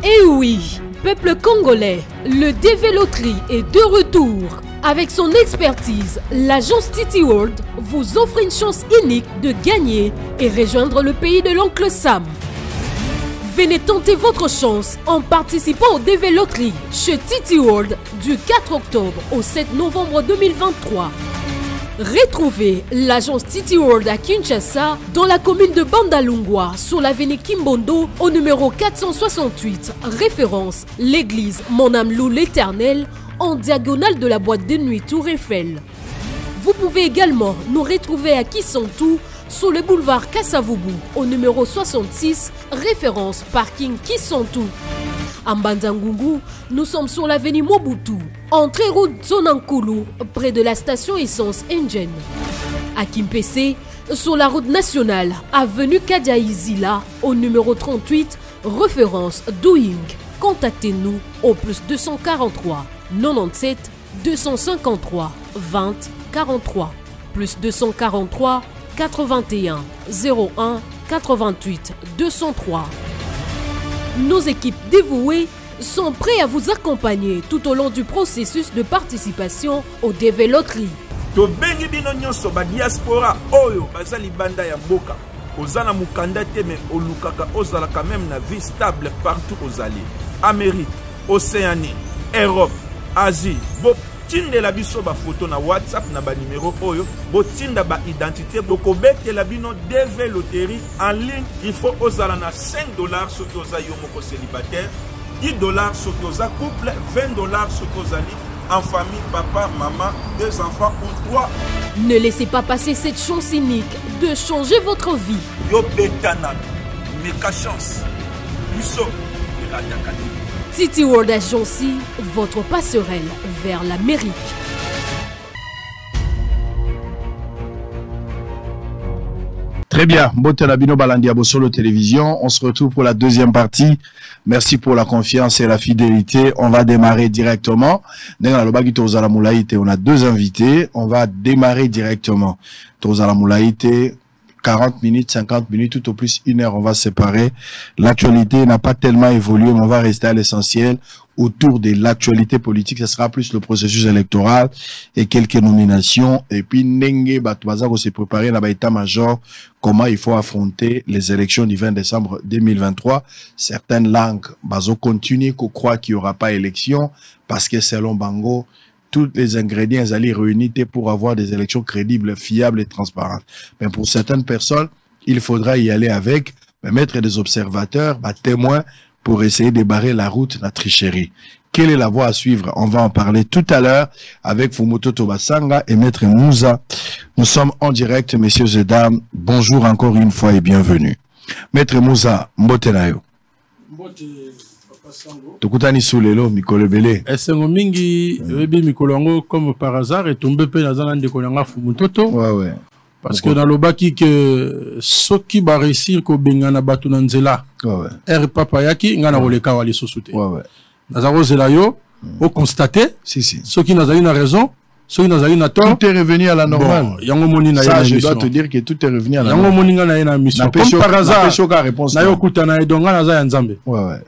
Et oui, peuple congolais, le DV Loterie est de retour. Avec son expertise, l'agence Titi World vous offre une chance unique de gagner et rejoindre le pays de l'oncle Sam. Venez tenter votre chance en participant au DV Loterie chez Titi World du 4 octobre au 7 novembre 2023. Retrouvez l'agence Titi World à Kinshasa dans la commune de Bandalungwa sur l'avenue Kimbondo au numéro 468, référence l'église Mon âme loue l'Éternel en diagonale de la boîte de nuit Tour Eiffel. Vous pouvez également nous retrouver à Kissantou sur le boulevard Kassavubu au numéro 66, référence parking Kissantou. À Mbanzangungu, nous sommes sur l'avenue Mobutu, entrée route Zonankulu, près de la station essence Engine. À Kimpese, sur la route nationale, avenue Kadiaïzila, au numéro 38, référence Doing. Contactez-nous au plus 243 97 253 20 43, plus 243 81 01 88 203. Nos équipes dévouées sont prêtes à vous accompagner tout au long du processus de participation au DV Loterie. Tobengi bino nyonso ba diaspora oyo bazali banda ya mboka. Ozala mukanda te mais olukaka ozala quand même na vie stable partout ozali. Amérique, Océanie, Europe, Asie. Botinda la biso ba photo na WhatsApp na ba numéro oyo. Botinda ba identité bokobete la bino DV Loterie en ligne. Il faut ozala na $5 sur oza yomoko célibataire, $10 sur oza couple, $20 sur ozali en famille, papa, maman, 2 enfants ou 3. Ne laissez pas passer cette chance unique de changer votre vie. Yo betana, meka chance. Biso, Titi World Agency, votre passerelle vers l'Amérique. Très bien, Botelabino Balandiabo sur la télévision. On se retrouve pour la deuxième partie. Merci pour la confiance et la fidélité. On va démarrer directement. On a 2 invités. On va démarrer directement. Tozala Moulaïte, 40 minutes, 50 minutes, tout au plus 1 heure, on va se séparer. L'actualité n'a pas tellement évolué, mais on va rester à l'essentiel. Autour de l'actualité politique, ce sera plus le processus électoral et quelques nominations. Et puis, Nenge Batouazako s'est préparé dans l'état-major, comment il faut affronter les élections du 20 décembre 2023. Certaines langues, bazo continuent qu'on croit qu'il n'y aura pas élection parce que selon Bango, tous les ingrédients allaient réunis pour avoir des élections crédibles, fiables et transparentes. Mais pour certaines personnes, il faudra y aller avec, mettre des observateurs, témoins, pour essayer de barrer la route de la tricherie. Quelle est la voie à suivre? On va en parler tout à l'heure avec Fumoto Tobasanga et Maître Mouza. Nous sommes en direct, messieurs et dames. Bonjour encore une fois et bienvenue. Maître Mouza, Mbotenayo. Tokutani Soulelo, Mikolo Belé. Esengo mingi, Webi Mikolongo, comme par hasard, est tombé pe dans un de Kolanga Fumutoto. Ouais, ouais. Parce que dans le baki que ceux qui va réussir ko bengana batu nanzela. Ouais, ouais. Er papa yaki ngana roleka wali sosute. Ouais, ouais. Nazaro zelayo, au constater. Si, si. Ceux qui n'ont na raison, ceux qui n'ont na tort. Tout est revenu à la normale. Bon, yango moni na ça, je dois te dire que tout est revenu à la normale. Yango moni na na mission. Comme par hasard. Na yo kutana edonga na za nzambe. Ouais, ouais.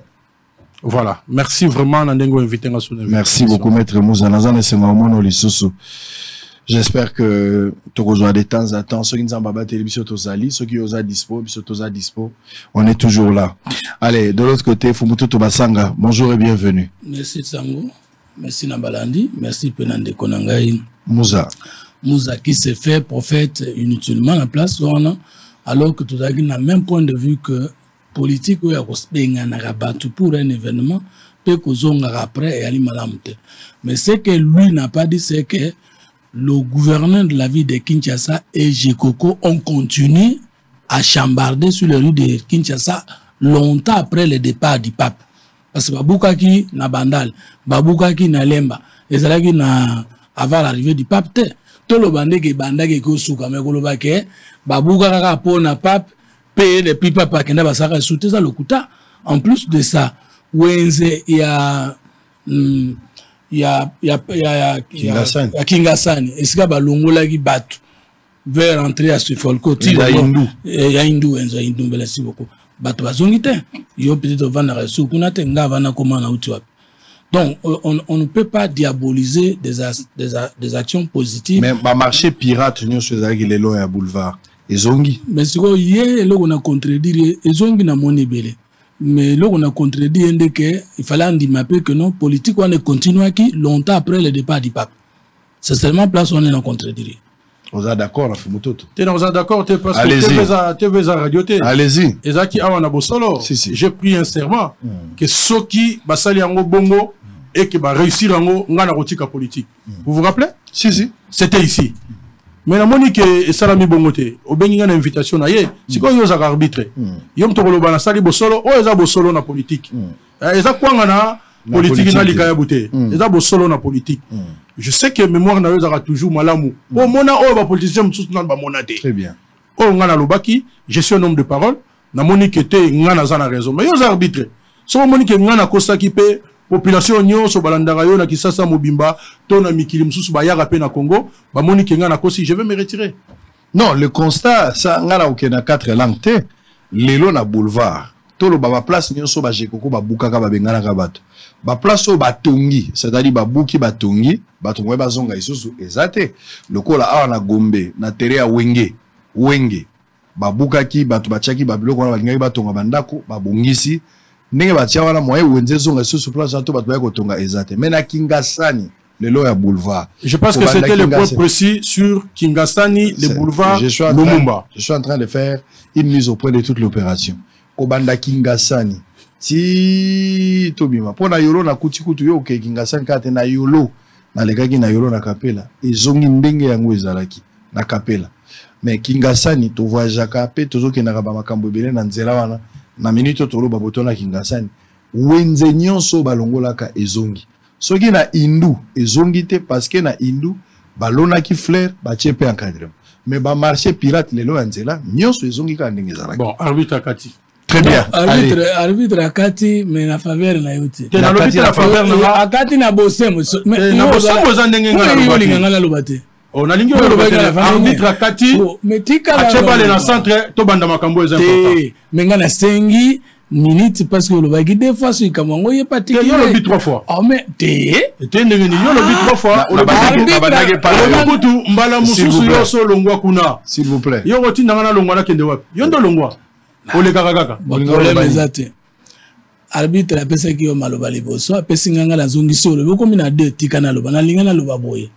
Voilà. Merci vraiment Nandengo invité à son Merci beaucoup, Maître Mouza. J'espère que tu as de temps à temps. Ceux qui nous ont ceux qui ont dispo, on est toujours là. Allez, de l'autre côté, Fumuto Tobasanga, bonjour et bienvenue. Merci Tsango, merci Nabalandi, merci Penande Konangaï. Mouza. Mouza qui s'est fait prophète inutilement à la place, alors que tout à l'heure, n'a même point de vue que politique ou pour un événement, peut qu'on après et aller malamte. Mais ce que lui n'a pas dit, c'est que le gouverneur de la ville de Kinshasa et Jekoko ont continué à chambarder sur les rues de Kinshasa longtemps après le départ du pape. Parce que Baboukaki na Bandal, Baboukaki na Lemba, et c'est na avant l'arrivée du pape. Tout le bandé qui bandage qui souka mais koloba ke Baboukaka pour na pape payer les plus papa qui n'a pas ça sauter ça le kuta. En plus de ça, Wenze il y a Kingasani. Est-ce qu'il y a Balongola qui battu vers entrer à ce folko? Il y a Hindou, merci beaucoup. bato bazongi te yo peut-être vendre sous kuna te nga vana comment na uti wapi. Donc on ne peut pas diaboliser des actions positives. Mais ba marché pirate nous sur les lois à boulevard ezongi. Mais si ko yé lo on a contredire ezongi na moni belé. Mais là on a contredit que il fallait en dire que non politique on est continué qui longtemps après le départ du pape. C'est seulement place où on est en contredire. Vous êtes d'accord, Fumutoto? Tu es d'accord, parce que tu veux radio. Allez-y. Et ça qui a un abosolo. J'ai pris un serment que ceux qui basali en bongo et qui va réussir en ngana rotika politique. Vous vous rappelez? Si, si. C'était ici. Mais la monique et salami bongote. Au bengi une invitation na ye. Si quoi yoza arbitre. Yom to koloba na sali bosolo o eza bosolo na politique. Eza kwa ngana politique na likaya bouté. Eza bosolo na politique. Je sais que mémoire na yoza toujours malamu. O mona o ba politicien msusu na ba monate. Très bien. O ngana lobaki, je suis un homme de parole. Na monique était ngana za na raison. Mais yoza arbitre. So monique ngana kosa ki pe population nyonso balandaka yo na Kisasa Mobimba to na mikili msusu bayaka pe na Congo ba moni kenga na kosi je vais me retirer. Non, le constat ça ngala okena 4 langues te lelo na boulevard to lo ba place nyonso ba jekoko ba bukaka ba bengana ka bato ba place o batongi c'est-à-dire ba buki batongi batongo ba zonga isusu ezate lokola awa na Gombe na tere ya wenge ba bukaki bato bachaki ba biloko na balingaki batonga bandako ba bongisi ndenge batia wana moye wenze zonga sur place to bato ya kotonga ezate mais na Kingasani le lo ya boulevard. Je pense que c'était le point précis sur Kingasani le boulevard Lumumba. Je suis en train de faire une mise au point de toute l'opération. Kobanda Kingasani ti tobima pona yolo na kutikutu yo ke Kingasani kate na yolo na lekaki na yolo na kapela ezongi ndenge yango ezalaki na kapela mais Kingasani to voyaka pe tozoke na ba makambo belé na nzela wana na minute tolo babotona Kingasani wenze nyonso balongolaka ezongi soki na indu ezongi te parce que na indu balona ki fleur ba chepe encadrement mais ba marché pirate lelo ya nzela nyonso ezongi ka ndenge ezalaka. Bon, arbitre akati très bien. Arbitre akati mais na faveur na yote na arbitre faveur na akati na bosemo mais na bosemo za ndenge ngala lobate. On a ligne arbitre akati mais tika acheba le na centre to banda makambo est important mais ngana sengi minute parce que le bagi des fois sur kamango y pas tika yo le but 3 fois oh mais té ndenge ni yo le but 3 fois on abandage pas kutu mbala mususu yo so longwa kuna s'il vous plaît yo rotinda ngana longwa na kende wapi yo ndo longwa ole kaka problème ezate arbitre apesa ki yo maloba liboso apesi nganga la zongisi ole boko mina de tika na loba na lingana loba boye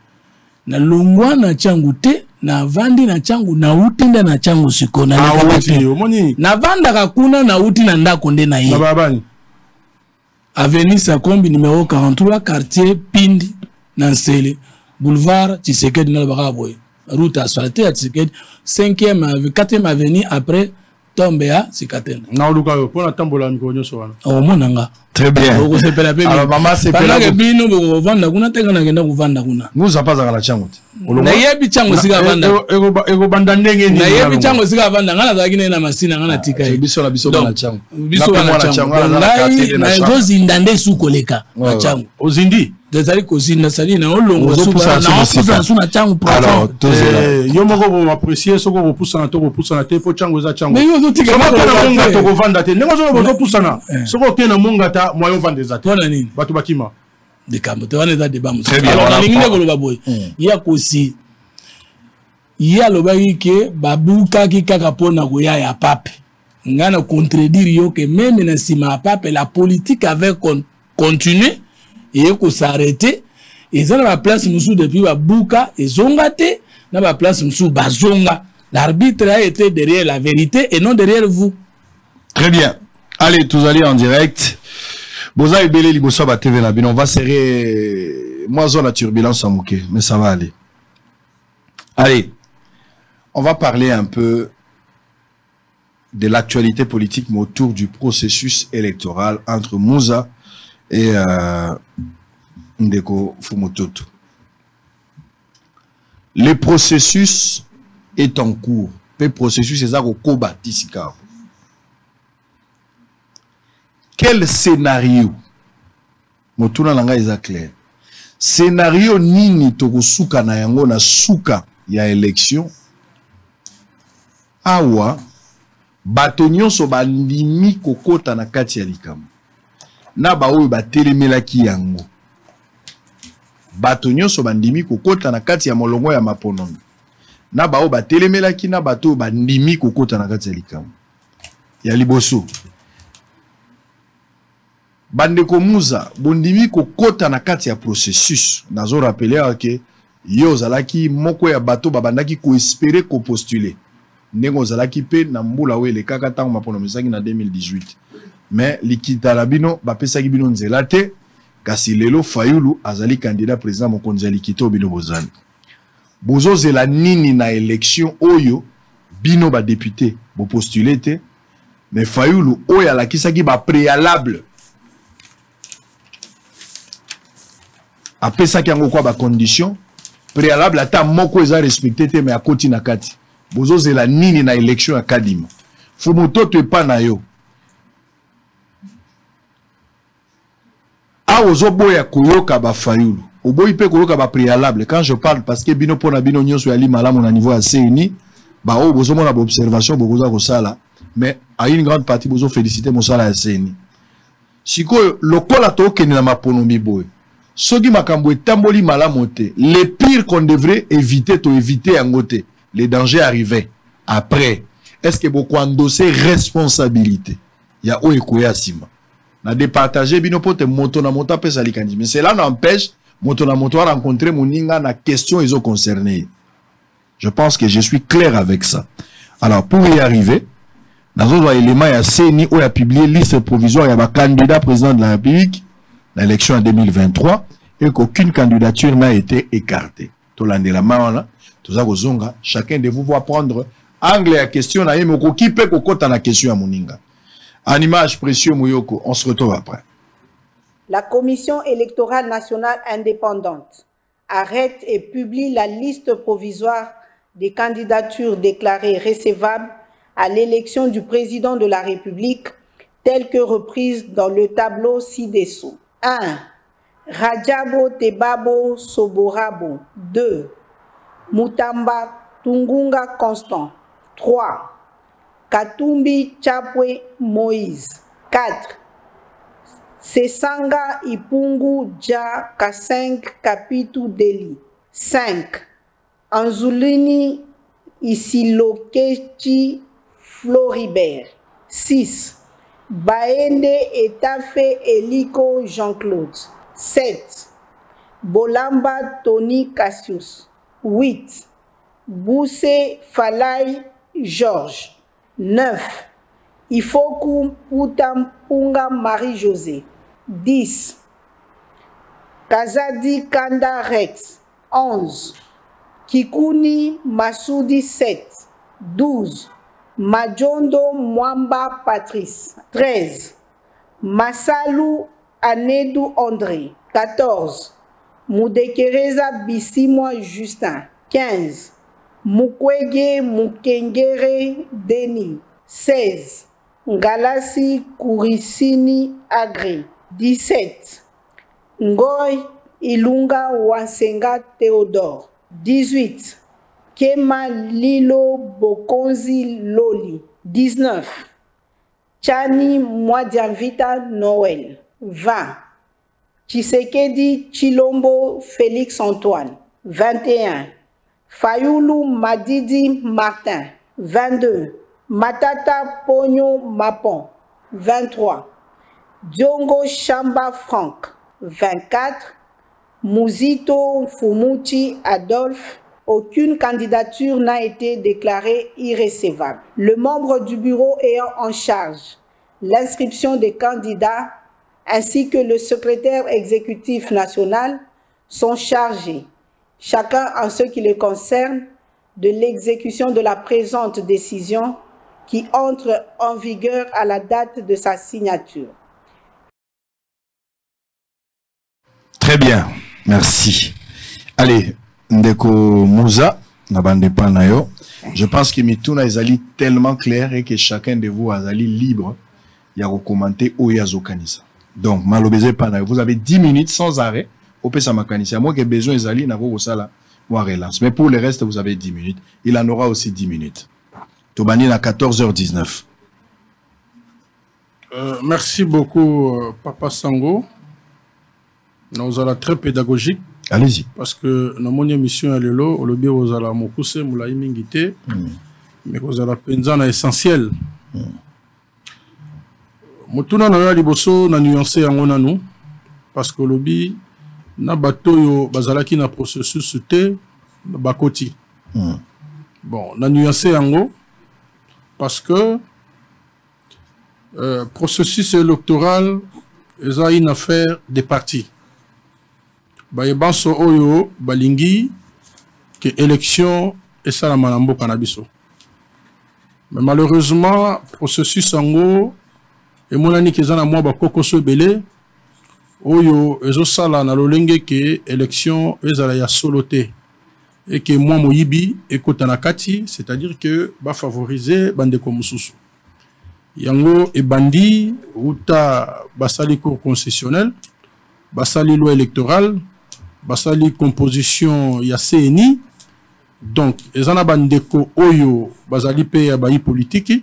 na longwa na changu te na vandi na changu na uti nda na changu siko na na vanda kakuna na uti na ndako nde na ye avenue Sakombi numéro 43 quartier Pindi na Nsele boulevard Tshisekedi na baka boy route asphaltée à Tshisekedi 4e avenue après Tombea Sikatenda na oluka yo pona tambola mikonyo so wana o monanga très bien. Alors maman c'est pas que bino bo vanda kuna tenga na kenda kuvanda kuna nous a pas za la chango na yebi chango sika vanda ego banda ndenge ni na yebi chango sika vanda ngana za kine na masina ngana tika biso na chango biso na chango na ezo zindande su koleka na chango ozindi desali kozinda sali na olongo su na chango profond yo moko bo apprécier soko ko poussa na to ko poussa na te po chango za chango mais yo do tika na monga to ko vanda te ndenge zo bo poussa na soko ke na monga ta moyen vendre za te wana nini batu bakima de kambo te wana za débat musu alors na lingine ko loba boy ya kosi ya loba ke babuka ki kaka pona ko ya pape ngana contredire yo que même na sima pape la politique avait continué et ko s'arrêter et ça na ba place musu depuis babuka ezonga te na ba place musu bazonga l'arbitre a été derrière la vérité et non derrière vous. Très bien. Allez, tous allez en direct. Boza et Belé Liboso ba TV na bino, on va serrer moi zone la turbulence en mouké, mais ça va aller. Allez. On va parler un peu de l'actualité politique mais autour du processus électoral entre Mouza et Ndeko Fumutoto. Le processus est en cours. Le processus est au Koba Tisika. Quel scénario? Motuna langa est clair. Scénario nini tokusuka na yango na suka ya élection. Awa bato nyonso bandimi kokota na kati ya likambo na baoyo batelemelaki yango bato nyonso bandimi kokota na kati ya molongo ya maponomi na baoyo batelemelaki na bato bandimi kokota na kati ya likambo ya liboso bandeko muza bondimi kokota na kati ya processus nazo rappeler que yo zalaki moko ya bato babandaki ko espérer ko postuler ndenge zalaki pe na mbula wele kaka tango maponomi sangi na 2018 mais likita labino bapesaki bino nzela te kasi lelo Fayulu azali candidat président mokonzi ya likita bino bozani bozo zela nini na élection oyo bino ba député bo postuler te mais Fayulu oyo alakisaki ba préalable apesaki yango kwa ba condition préalable ata moko eza respecté te mais akoti na kati bozo zela nini na élection ya kadima fumoto te pa na yo a ozo boya koyoka ba Fayulu oboyi pe koyoka ba préalable quand je parle parce que bino pona bino nyonso ya limalamu na niveau ya CNI ba o bozo mona ba observation bokoza ko sala mais à une grande partie bozo féliciter mosala ya CNI siko lokola to kene na maponomi boy soki makambo etamboli malamu te le pire qu'on devrait éviter to éviter yango te les dangers arrivaient après est-ce que beaucoup endosser responsabilité ya o ekoya sima na départager bino pote moto na moto pesa likandi mais cela n'empêche moto na moto a rencontré moninga na question ils ont concerné. Je pense que je suis clair avec ça. Alors pour y arriver dans un élément ya CNI où il a publié liste provisoire ya ba candidat président de la République dans l'élection en 2023 et qu'aucune candidature n'a été écartée. Tolandela mawana toza kozonga chacun de vous va prendre angle à question na yemoko qui peut kokota na question ya moninga. En image précieux Mouyoko, on se retrouve après. La Commission électorale nationale indépendante arrête et publie la liste provisoire des candidatures déclarées recevables à l'élection du président de la République, telle que reprise dans le tableau ci-dessous. 1. Rajabo Tebabo Soborabo. 2. Mutamba Tungunga Constant. 3. Katumbi Chapwe Moïse. 4. Sesanga Ipungu Ja Kaseng Kapitu Deli. 5. Anzulini Isilokechi Floribert. 6. Baende Etafe Eliko Jean-Claude. 7. Bolamba Tony Cassius. 8. Bousse Falai Georges. 9. Ifoku Putampunga Marie-Josée. 10. Kazadi Kanda Rex. 11. Kikuni Masoudi 7. 12. Majondo Mwamba Patrice. 13. Massalu Anedou André. 14. Moudekereza Bissimwa Justin. 15. Mukwege Mukengere Denis. 16. Ngalasi Kurisini Agri. 17. Ngoy Ilunga Wansenga Théodore. 18. Kema Lilo Bokonzi Loli. 19. Chani Mwadianvita Noël. 20. Tshisekedi Chilombo Félix Antoine. 21. Fayulu Madidi Martin. 22. Matata Pogno Mapon. 23. Diongo Chamba Franck. 24. Muzito Fumuchi Adolphe. Aucune candidature n'a été déclarée irrécevable. Le membre du bureau ayant en charge l'inscription des candidats ainsi que le secrétaire exécutif national sont chargés, chacun en ce qui les concerne, de l'exécution de la présente décision qui entre en vigueur à la date de sa signature. Très bien, merci. Allez, Ndeko Mouza, Nabandepanayo, je pense que Mituna est tellement clair et que chacun de vous est libre de commenter ou Yazokanisa. Donc, Malobeze Panayo, vous avez 10 minutes sans arrêt au Pesa Makanisa. Moi qui ai besoin d'Ezali, Navo Sala, moi relance. Mais pour le reste, vous avez 10 minutes. Il en aura aussi 10 minutes. Tobani à 14h19. Merci beaucoup, Papa Sango. Nous allons très pédagogique. Allez-y. Parce que dans mon émission, elle est là, au lobby, vous allez me pousser, vous allez m'inviter, mais vous allez penser essentiel. Motuna na ya liboso na nuancé yango nanu parce que lobby na bato yo bazalaki na processus te bakoti. Bon, na nuancé yango parce que processus électoral est une affaire des partis. Bayebanso oyo balingi que élection et ça la manambo kanabiso. Mais malheureusement processus yango et mon ami qui zana moi bakoko so belé oyo ezo sala na lolenge que élection ezala ya soloté et que moi moyibi ekota na kati, c'est-à-dire que ba favoriser bande ko mususu yango e bandi uta basali cour concessionnel basali loi électorale basali composition ya CNI. Donc ezana bandeko oyo bazali pe ya bayi politique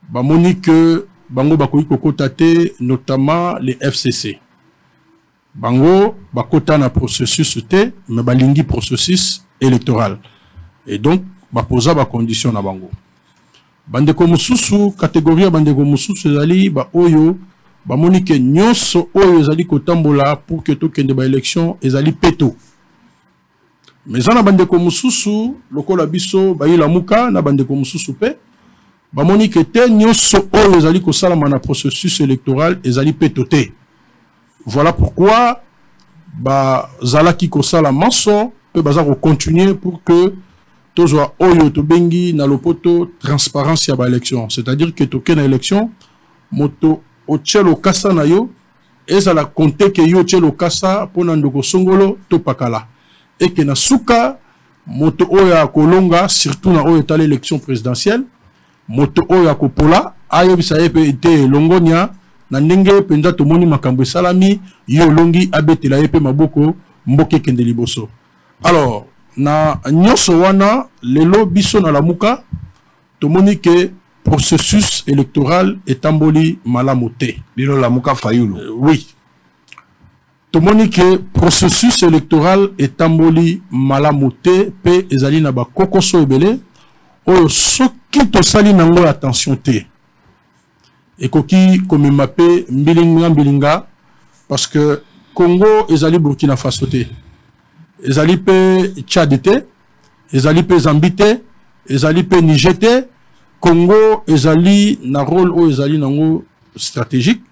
ba moni que bango bakoki kokota te, notamment les FCC. Bango bakota na processus te, mais balingi processus électoral. Et donc baposa ba condition na bango. Bandeko mususu catégorie bandeko mususu ezali ba oyo ba moni que nyonso oyo ezali kotambola pour que tokende ba élection ezali peto. Mais zana bandeko mususu lokola biso ba ila muka na bandeko mususu pe bamoni que te nyonso oyo ezali kosalama na processus électoral ezali petote. Voilà pourquoi bazalaki kosala manso pe baza ko continuer pour que tozwa oyo tobengi na lopoto transparence ya ba élection, c'est-à-dire que toke na élection moto ochelo kasa na yo ezala compter que yo ochelo kasa pona ndoko songolo to pakala et que na suka moto oyo akolonga surtout na oyo tala élection présidentielle moto oyo akopola ayebisa yepe ete longonya na ndenge penza tomoni makambo salami yo longi abetela yepe maboko mboke kende liboso. Alors na nyoso wana lelo biso na lamuka tomoni que processus électoral etamboli malamu te. Bino lamuka fayulu. Oui. Tomoni que processus électoral etamboli malamu te pe ezali na ba kokoso ebele oyo soki tosali nango attention te ekoki komema pe mbilinga parce que Congo ezali Burkina Faso te, ezali pe Tchad te, ezali pe Zambie te, ezali pe Niger te. Congo ezali na rôle oyo ezali nango stratégique.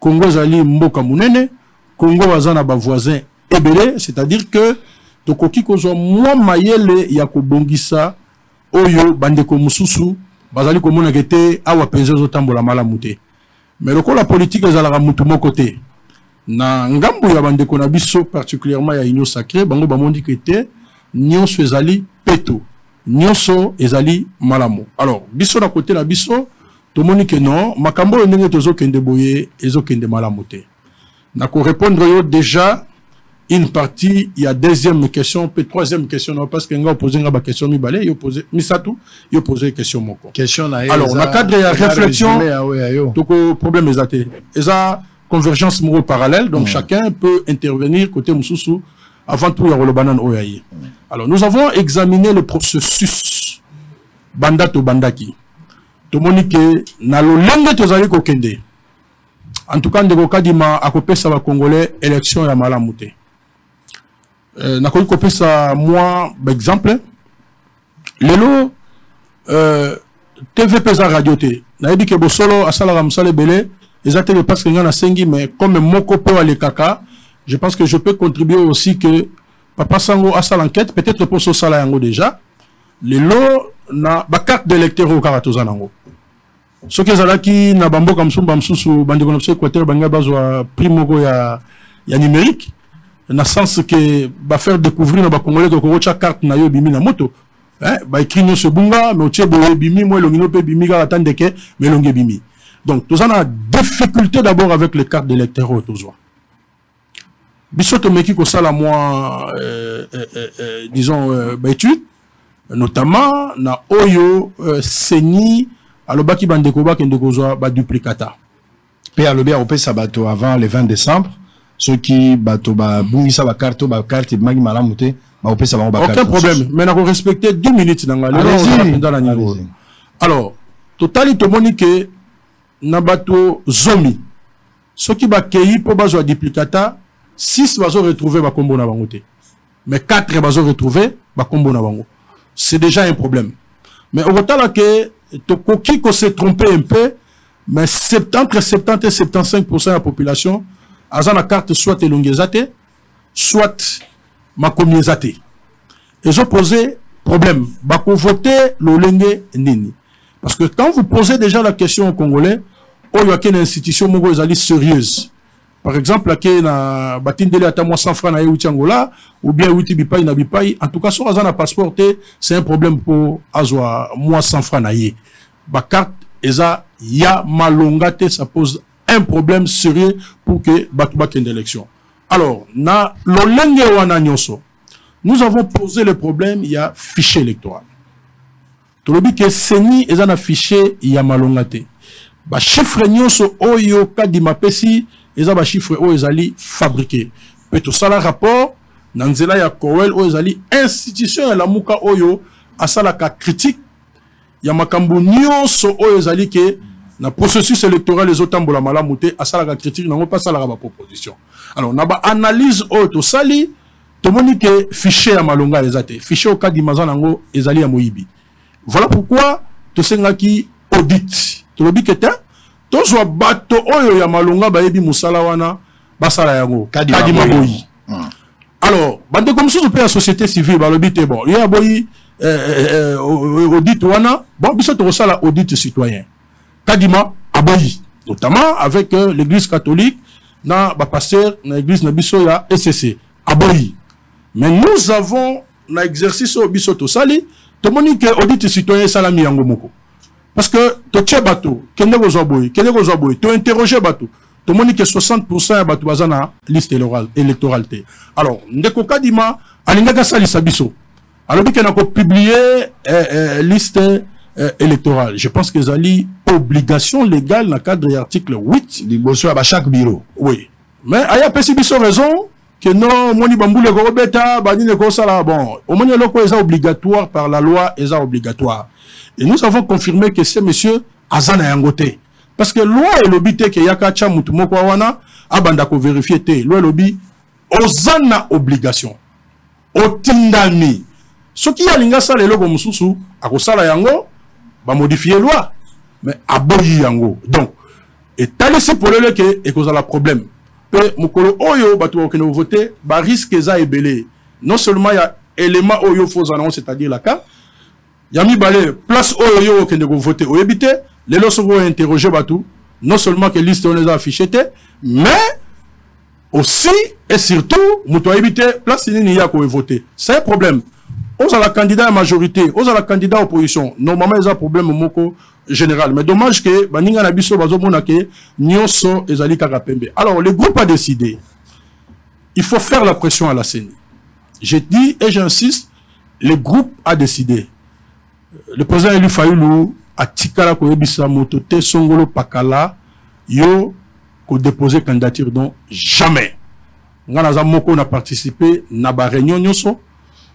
Congo ezali mboka munene, Congo bazana ba voisins ebele, c'est-à-dire que tokoki kozwa mwa mayele ya kobongisa oyo bandeko mususu bazali komona kete awa penze zotambola malamu te. Mais lokola politique ezalaka mutu moko te na ngambo ya bandeko na biso particulièrement ya union sacrée bango bamondi kete nyonso ezali peto, nyonso ezali malamu. Alors biso na côté na biso tomoni que non makambo oyo ndenge tozokende boye ezokende malamu te. Na ko répondre yo déjà une partie, il y a deuxième question, puis troisième question, non, parce que nous posé une question, nous posé, Misatou, nous posé une question. Alors, dans le cadre de la réflexion, le problème est athée. Et ça, convergence morale parallèle, donc chacun peut intervenir côté Moussoussou, avant tout, il y a le banan Oyaï. Alors, nous avons examiné le processus Bandato Bandaki. Tout le monde qui n'a le langue de Zali Kokende. En tout cas, nous avons akopé ça va Congolais, élection ya malamouté. Na koyi kopé ça moi exemple lelo TV pesa radio te na yebi ke bosolo asala ramsale belé exactement parce que ngana sengi mais comme mon copain les kaka je pense que je peux contribuer aussi que Papa Sango asala enquête peut-être pour ce sala yango déjà lelo na ba carte d'électeur au karatoza nango ce que zalaki na bambo comme sumba msusu bande konopse Équateur banga bazwa primo ya numérique dans le sens que va faire découvrir nos Congolais que Korocha carte na yo bimi na moto ba écrit no se bunga mais otie boye bimi moi longino pe bimi ga attendre que mais longue bimi. Donc tous on a difficulté d'abord avec les cartes d'électeurs au tozo biso to meki ko sala moi disons étude notamment na oyo seni alobaki bandeko ba kende kozwa ba duplicata Pe alobi a opesa bato avant le 20 décembre. Ceux qui bato ba bungisa ba carte magi malamu te ba opesa ba carte. Aucun problème. Mais on respecter 10 minutes dans la alors, totali to moni que na bato zomi. Ceux qui ba kei po bazo duplicata 6 bazo retrouver ba kombo na bango te. Mais 4 bazo retrouver ba kombo na bango. C'est déjà un problème. Mais au total que Tokoki ko s'est trompé un peu, mais entre 70 et 75% de la population a la carte soit elongezate, soit makomiezate. Et je posé problème. Bako voter l'olenge nini. Parce que quand vous posez déjà la question aux Congolais, il y a une institution sérieuse. Par exemple, il y a batindele ata moi 100 francs na yuti Angola ou bien yuti bipai na bipai. En tout cas, si on a un passeport, c'est un problème pour azwa moi 100 francs na ye. Ba carte eza ya malongate, ça pose un problème sérieux pour que batuba kende élection. Alors, na lolenge wana nyoso, nous avons posé le problème, il y a fichier électoral. Tolobi ke seni eza na fichier ya malongate. Ba chiffre nyoso oyo kadima pesi eza ba chiffre oyo ezali fabriqué. Pe to sala rapport na nzela ya Kowel oyo ezali institution ya lamuka oyo asala ka critique ya makambo nyonso oyo ezali ke na processus électoral les otambola malamu te asala ka critique nango pas sala ba proposition. Alors na ba analyse oyo to sali to moni ke fichier ya malonga ezate fichier o kadima zanango ezali ya moyibi. Voilà pourquoi to sengaki audit. To lobi kete tozwa bato oyo ya malonga bayebi musala wana basala yango kadima boyi. Alors bande comme ça pe la société civile balobi te bon ya boyi audit wana bon biso to sala audit citoyen kadima aboyi notamment avec l'église catholique na ba pasteur na église na biso ya SCC aboyi. Mais nous avons na exercice au biso to sali to moni que audit citoyen salami yango moko. Parce que to tche bateau, kende go zoboy, to interroger bateau. To moni que 60% ya bateau bazana liste électorale te. Alors, ndeko kadima alinga sali sabiso. Alors bikena ko publier liste électorale. Je pense que zali obligation légale dans cadre de l'article 8 du bosso à chaque bureau. Oui. Mais aya pesi biso raison que non moni bambule ko beta banine ko sala bon. Au moni loko est obligatoire par la loi, est obligatoire. Et nous avons confirmé que ce monsieur Azana Yangote. Parce que loi et lobby te ke yakacha mutumoko wana abanda ko vérifier te. Loi et lobby ozana obligation. Otindani. Ce qui a linga sala logo mususu akosala yango ba modifier loi. Mais aboyi yango. Donc et tali se pour le que et cause la problème. Pe mukolo oyo batu ko ne voter ba risque za ebele. Non seulement il y a élément oyo faux annonce c'est-à-dire la carte. Yami balé place oyo que ne voter au habité les lois sont interroger batou non seulement que liste on les a affiché mais aussi et surtout muto habité place ni ya ko voter c'est un problème on a la candidat à majorité on a la candidat opposition normalement ils a problème moko général mais dommage que baninga na biso bazo mona ke nyonso ezali kaka pembe. Alors le groupe a décidé il faut faire la pression à la CENI. J'ai dit et j'insiste le groupe a décidé. Le président Eli Fayulu a tikala ko yebisa moto te songolo pakala yo ko déposer candidature donc jamais. Ngana za moko na participer na ba réunion nyonso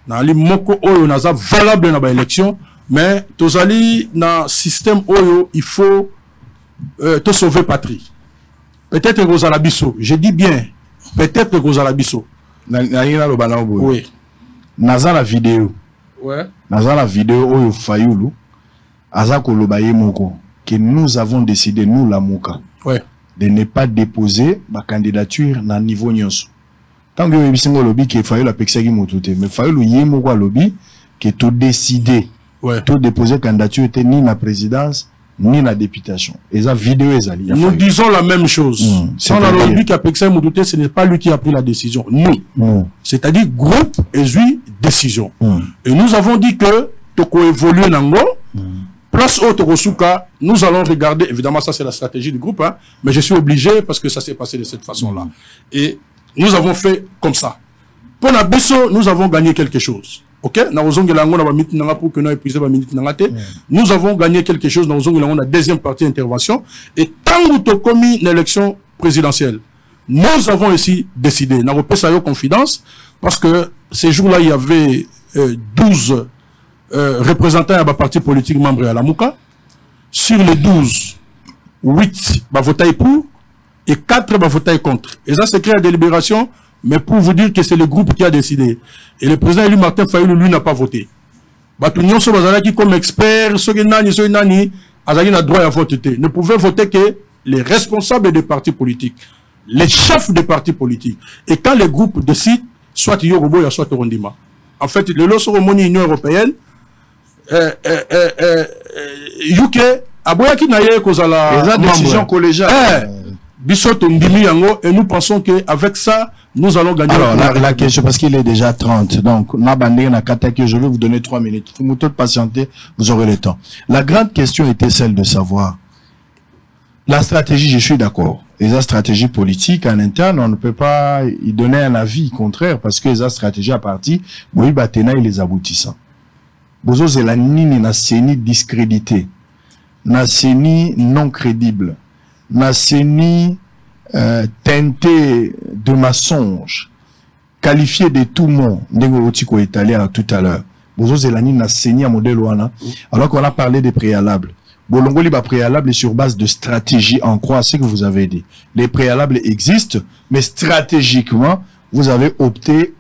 na li moko oyo na za valable na ba élection mais tozali na système oyo il faut te sauver patrie. Peut-être que la biso, je dis bien peut-être que la biso. Oui. Naza la vidéo. Ouais. Dans la vidéo où Fayulu Azako Lobaye Moko que nous avons décidé nous la Moka ouais. de ne pas déposer ma candidature na niveau nyonso. Tant que bisingo lobby que Fayulu a pexagi motute mais Fayulu yemoko lobby que tout décider ouais. tout déposer candidature ni na présidence ni la députation. Et ça vidéo ezali. Nous disons la même chose. Sans la lobby qui a pexagi motute ce n'est pas lui qui a pris la décision. Nous. C'est-à-dire groupe et lui décision. Et nous avons dit que Toko évolue Nango, place au Tokosuka, nous allons regarder, évidemment ça c'est la stratégie du groupe, hein, mais je suis obligé parce que ça s'est passé de cette façon-là. Et nous avons fait comme ça. Pour Nabiso, nous avons gagné quelque chose. Ok, pour que nous épuisions la minute. Nous avons gagné quelque chose dans la deuxième partie d'intervention. Et tant que nous avons commis une élection présidentielle, nous avons ici décidé. Nous avons fait confidence parce que ces jours-là, il y avait 12 représentants à la parti politique membres à la Mouka. Sur les 12, 8 votaient pour et 4 votaient contre. Et ça, c'est créé à délibération. Mais pour vous dire que c'est le groupe qui a décidé. Et le président élu Martin Fayulu, lui, n'a pas voté. Batunion Sobazalaki, comme expert, Soginani, Azali n'a droit à voter. Ne pouvait voter que les responsables des partis politiques, les chefs des partis politiques. Et quand les groupes décident, soit Yorobo, soit Rondima. En fait, le Lossoromoni Union Européenne, UK, Aboyaki Naye, Kozala. Les décisions collégiales. Et nous pensons qu'avec ça, nous allons gagner. Alors, la question, parce qu'il est déjà 30. Donc, je vais vous donner 3 minutes. Vous pouvez patienter, vous aurez le temps. La grande question était celle de savoir la stratégie, je suis d'accord. Les stratégies politiques en interne, on ne peut pas y donner un avis contraire parce que les stratégies à partir, oui, Batena et les aboutissants. Bozo Zelani na seni discrédité, na seni non crédible. Nasseni teinté de mensonge, qualifié de tout monde, Ndengotiko italien tout à l'heure. Bozo Zelani Nasseni à modèle Wana. Alors qu'on a parlé des préalables. Bolongoli ba préalable sur base de stratégie en croix, ce que vous avez dit. Les préalables existent, mais stratégiquement, vous avez opté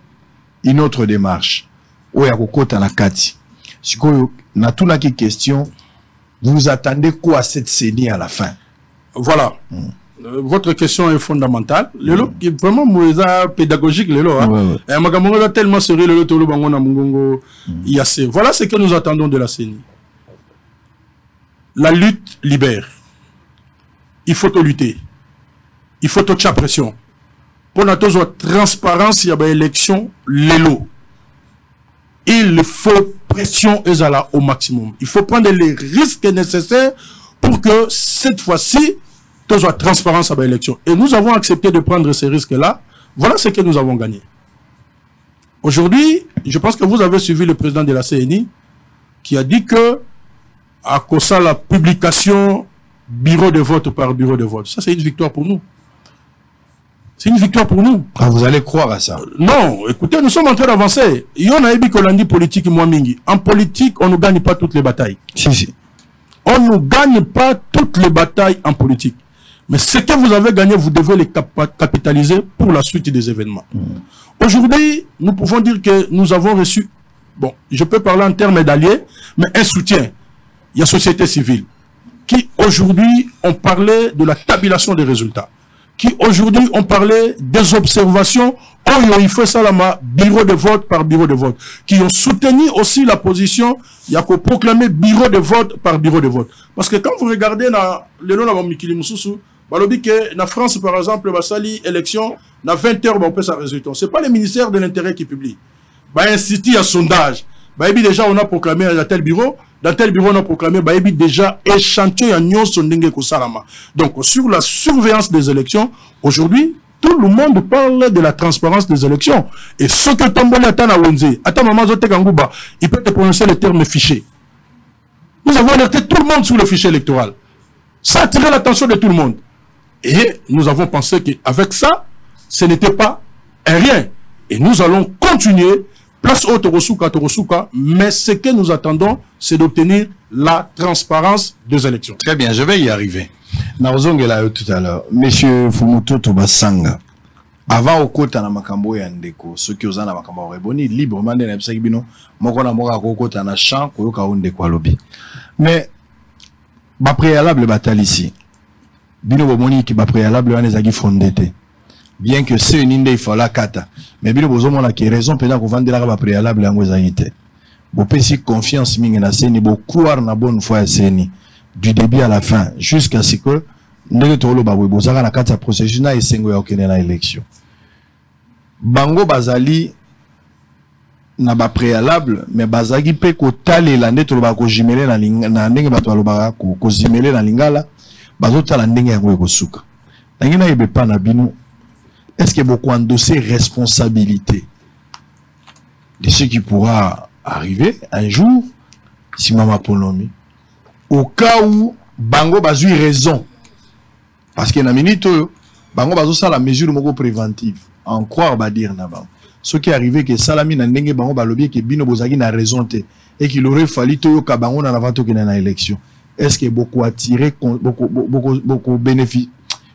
une autre démarche. Oyakoko Tanakati. Si vous avez une question, vous attendez quoi à cette CENI à la fin? Voilà. Votre question est fondamentale. Lelo vraiment pédagogique lelo hein. Tellement sérieux lelo tolo bango na mungongo yase. Voilà ce que nous attendons de la CENI. La lutte libère. Il faut lutter. Il faut toute pression. Pour notre transparence, il y a une élection lelo. Il faut pression au maximum. Il faut prendre les risques nécessaires pour que cette fois-ci, tout soit transparence à l'élection. Et nous avons accepté de prendre ces risques-là. Voilà ce que nous avons gagné. Aujourd'hui, je pense que vous avez suivi le président de la CENI qui a dit que à cause de la publication bureau de vote par bureau de vote, ça c'est une victoire pour nous. C'est une victoire pour nous. Ah, vous allez croire à ça? Non, écoutez, nous sommes en train d'avancer. En politique, on ne gagne pas toutes les batailles. Si. On ne gagne pas toutes les batailles en politique. Mais ce que vous avez gagné, vous devez les capitaliser pour la suite des événements. Aujourd'hui, nous pouvons dire que nous avons reçu, bon, je peux parler en termes d'alliés, mais un soutien. Il y a société civile qui aujourd'hui ont parlé de la tabulation des résultats, qui aujourd'hui ont parlé des observations, il faut ça là, bureau de vote par bureau de vote, qui ont soutenu aussi la position, il y a qu'à proclamer bureau de vote par bureau de vote. Parce que quand vous regardez le nom de Mikili Moussoussou, la France par exemple, sali élection, dans 20 heures, on peut sa résultat. Ce n'est pas le ministère de l'Intérieur qui publie. Un site à sondage. Déjà, on a proclamé dans tel bureau, on a proclamé déjà échantillon à Nyon Sondenge Kosalama. Donc, sur la surveillance des élections, aujourd'hui, tout le monde parle de la transparence des élections. Et ce que Tombole Atana Wenze, Atama Mazote Kangouba, il peut te prononcer le terme fichier. Nous avons alerté tout le monde sur le fichier électoral. Ça a attiré l'attention de tout le monde. Et nous avons pensé qu'avec ça, ce n'était pas un rien. Et nous allons continuer, place au Torosuka, mais ce que nous attendons, c'est d'obtenir la transparence des élections. Très bien, je vais y arriver. Naozongela tout à l'heure, monsieur Fumuto Tobasanga, avant au kota na makambo ya ndeko, ceux qui osana makambo reboni librement de l'ebsaki bino, moko na moka kota na champ koyoka ondeko alobi. Mais ba préalable batal ici. Bino bomoni ki ba préalable wana ezaki fondé. Bien que c'est une inde il faut la kata, mais bino bozomo la qui raison peut-être qu'on vendela ba préalable yango ezaki. Bo pesi confiance mingi na seni bo croire na bonne foi seni. Du début à la fin, jusqu'à ce que nous avons un processus na esengo ya okene na élection. Bango bazali na ba préalable, mais bazagi pe ko talela nde to ba ko jimele na ndenge bato alobaka ko zimele na lingala, bazo tala ndenge yango ko suka. Ndenge na yebe pa na bino, est-ce que beaucoup endosser responsabilité de ce qui pourra arriver un jour, si Mama Ponomi, au cas où Bango Bazui raison, parce qu'il y a une minute, Bango Bazo ça la mesure de préventive, en croire va dire n'avant. Ce qui est arrivé que Salami n'a n'engé Bango Balobi que Bino Bozagi n'a raison et qu'il aurait fallu que Bango n'a avant qu'il n'ait élection. Est-ce que beaucoup attiré, beaucoup bénéfice,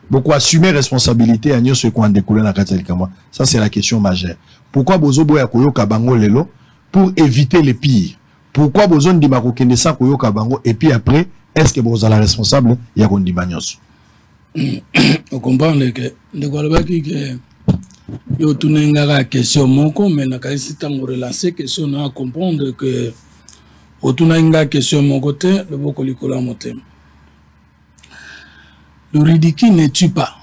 beaucoup assumé responsabilité à nous ce qu'on a découlé dans la Katalikama? Ça c'est la question majeure. Pourquoi Bozo Boya Koyo Kabango Lelo? Pour éviter les pires. Pourquoi Bozo Ndimako Kendesa Koyo Kabango? Et puis après, est-ce que Bozo la responsable? Yakon Dimanyos. On comprend que de Gualabaki que yo tunenga question moko mais na kaisi tango relancer question na comprendre que otunenga question moko te le boko likola motem. Le ridicule ne tue pas.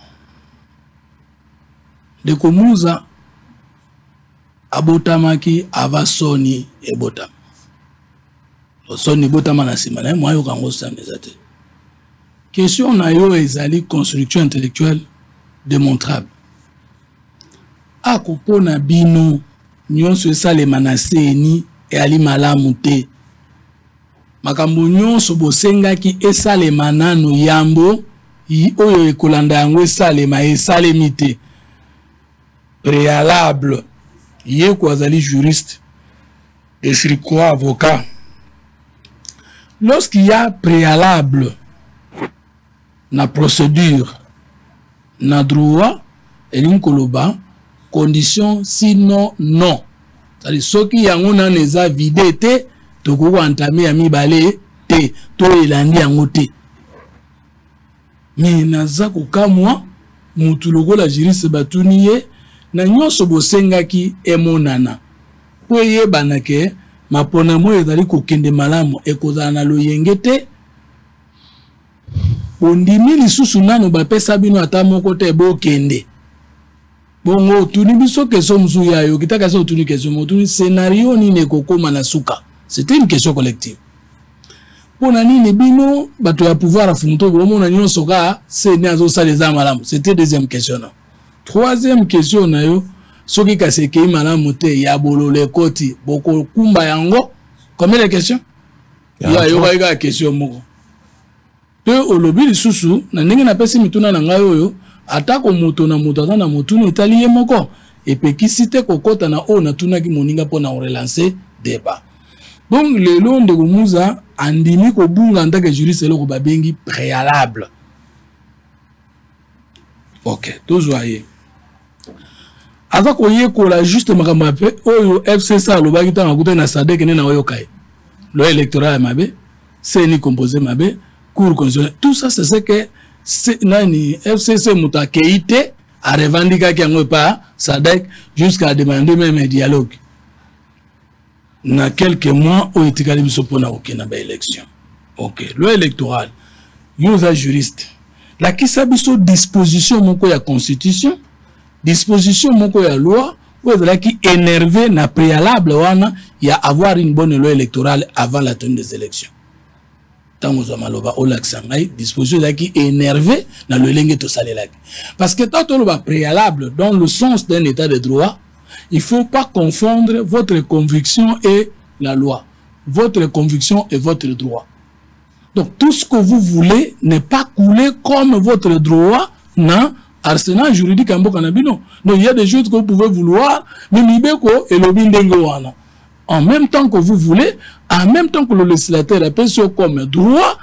De Komuza abotamaki ava soni e botam. Soni botama na sima na moi yo kango samezate. Question na yo ezali construction intellectuelle démontrable. Akopo na bino nyonso esalema na seni e ali malamu te. Makambo nyonso bosengaki esalema nano yambo oyo ekolanda yango esalema esalemi te. Préalable ye kwazali juriste et sur quoi avocat. Lorsqu'il y a préalable na procédure na droit et koloba condition sinon non. C'est-à-dire ce qui yango na neza vide te to ko entamé ami balé te to elandi yango te. Mais naza ko kamwa mutu lokola juriste batuniye na nyonso bosengaki emonana po yebana ke mapona mo ezali kokende malamu ekozala na loyenge te ondimi lisusu nano bapesa bino ata moko te bokende bongo tuni biso keso mzu yayo kitaka so tuni keso motuni scénario nini ekokoma na suka. C'était une question collective. Pona nini bino bato ya pouvoir afumuto bomona nyonso ka se ne azo saleza malamu. C'était deuxième question. Troisième question na yo soki kaseke malamu te ya bolole koti boko kumba yango. Combien de questions? Ya yo ga question moko. Pe olobi lisusu na ndenge na pesi mituna na ngayo yo atako moto na moto na motuni italiye moko epekisi te kokota na o na tunaki moninga pona relancer débat. Donc le long de Gomuza andimi ko bunga ndaka juriste loko babengi préalable. OK, toujours yé. Ava ko ye ko la juste makamba pe oyo FCC lo bagita ngakuta na sadek ne na oyo kai. Le électoral mabe, c'est ni composé mabe, cour constitutionnel. Tout ça c'est ce que nani FCC muta keite a revendiqué qu'il pas sadek jusqu'à demander même un dialogue. Na quelques mois au etikali biso pona okena ba élection. OK, le électoral nous a juriste. La kisa biso disposition moko ya constitution, disposition moko ya loi ou là qui énervé na préalable wana ya avoir une bonne loi électorale avant la tenue des élections. Tango za maloba o laksangai disposition là qui énervé na le lenge to salelaki. Parce que tant on va préalable dans le sens d'un état de droit, il ne faut pas confondre votre conviction et la loi. Votre conviction et votre droit. Donc tout ce que vous voulez n'est pas coulé comme votre droit dans l'arsenal juridique en Bokanabino. Donc il y a des choses que vous pouvez vouloir, mais Nibeko et le Bindengoana. En même temps que vous voulez, en même temps que le législateur appelle ça comme droit,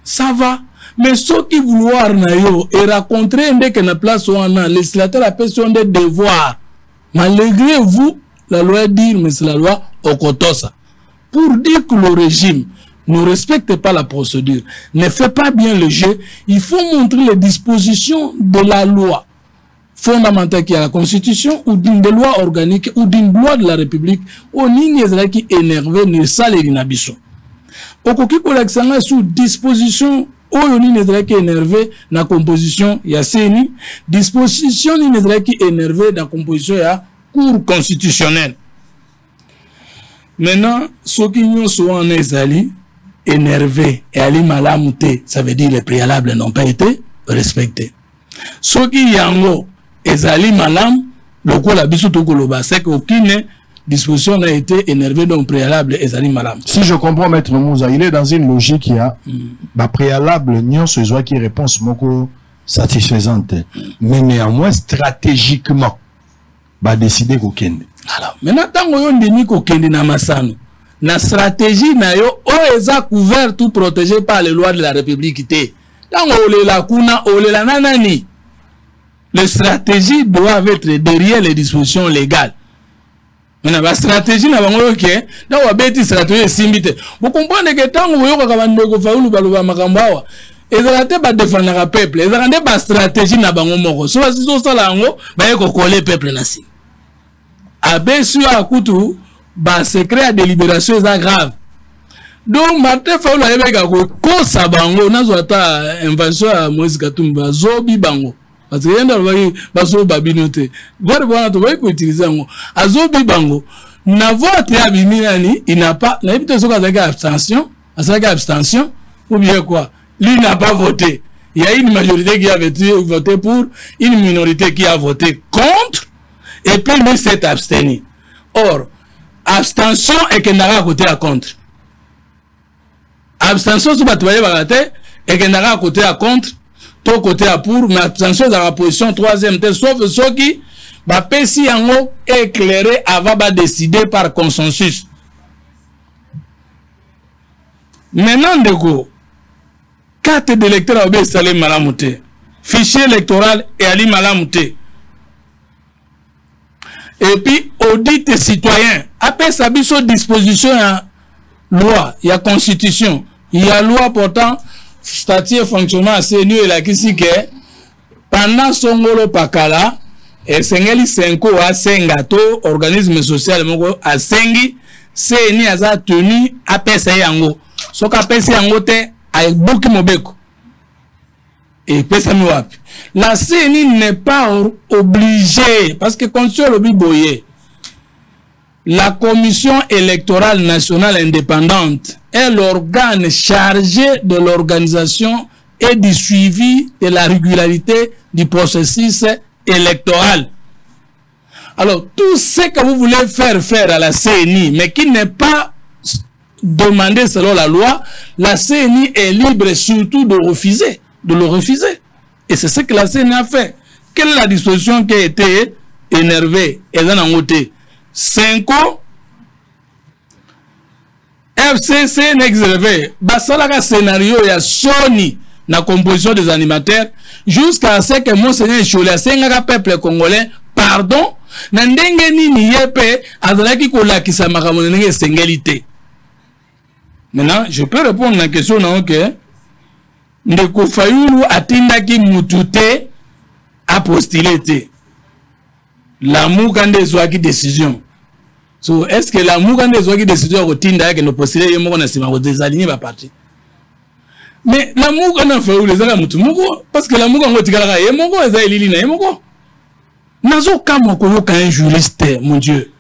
ça va. Mais ce qui vouloir et raconter que la place où on a, le législateur appelle ça des devoirs. Malgré vous, la loi dit, mais c'est la loi Okotosa. Pour dire que le régime ne respecte pas la procédure, ne fait pas bien le jeu, il faut montrer les dispositions de la loi fondamentale qui est la Constitution ou d'une loi organique ou d'une loi de la République au ligne qui énervé ne sale l'inabiso. Au coquille collectionneur sous disposition au ligne qui énervé dans la composition il y a CENI, disposition ligne qui énervé dans la composition il y a cour constitutionnelle. Maintenant, ceux qui nous sont en Ezali, énervés et ali malamouté, ça veut dire les préalables n'ont pas été respectés. Ceux qui yango ezali malam, le quoi la biso to koloba, c'est qu'aucune disposition a été énervée donc préalable et Zali Malam. Si je comprends, Maître Mouza, il est dans une logique qui a préalable, n'y a qui réponse moko satisfaisante. Mais néanmoins, stratégiquement, va décider qu'au Kende. Alors, maintenant, tant qu'on dit qu'au Kende na Masano, la stratégie na yo, eza couvert tout protégé par les lois de la République. Tant qu'on la kuna, la nanani. Les stratégies doivent être derrière les dispositions légales. Mais la stratégie n'a pas ok. Donc on va stratégie simbite. Vous comprenez que tant que vous avez un faulu baluba makambawa, et ça n'a pas défendre le peuple. Et ça n'a pas stratégie n'a pas moko. Soit si ça lango, bah yoko coller peuple nasi. Abe sur à kutu, bah secret de libération est grave. Donc Martin faulu avec ko sabango na zwata invention à Moïse Katumba zobi bango. Parce que yenda baso babinote voir bona to vai ko utiliser ngo azobi bango na vote ya biminani il n'a pas na éviter so ka abstention ou bien quoi lui n'a pas voté, il y a une majorité qui a voté pour, une minorité qui a voté contre et puis lui s'est abstenu. Or abstention et que n'a pas voté à contre, abstention so ba to vai bagate et que n'a pas voté à contre tout côté à pour, mais abstention dans la position troisième, sauf ceux qui va péci en haut éclairé avant de décider par consensus. Maintenant, de go, carte d'électeur a installé malamouté, fichier électoral et ali malamouté. Et puis, audit citoyen, après sa disposition à loi, il y a constitution, il y a loi portant statut et fonctionnement à CNU et la Kisike pendant son golo pakala et sengeli senko a sengato organisme social moko a sengi CNU a tenu a pesa yango so ka pesa yango te a boki mobeko et pesa mi wapi la CNU n'est pas obligée parce que constitution le biboye la commission électorale nationale indépendante est l'organe chargé de l'organisation et du suivi de la régularité du processus électoral. Alors, tout ce que vous voulez faire à la CNI, mais qui n'est pas demandé selon la loi, la CNI est libre surtout de le refuser. Et c'est ce que la CNI a fait. Quelle est la disposition qui a été énervée et dans la montée? 5 ans, FCC n'exervé, basalaka scénario ya Sony na composition des animateurs jusqu'à ce que Monseigneur Chola sengaka peuple congolais pardon na ndenge nini yepe azalaki kolakisa makambo ndenge sengelité. Maintenant, je peux répondre à la question non que ndeko Fayulu atindaki mutute a postulé te. L'amour quand des oaki décision. So, est-ce que l'amour quand des oaki décision au tinda que nous postulé yemo na sima ko désaligner ba parti. Mais l'amour quand on fait ou les ala mutu moko parce que l'amour quand on tikala yemo ko eza elili na yemo ko. Nazo kamo ko yoka un juriste mon Dieu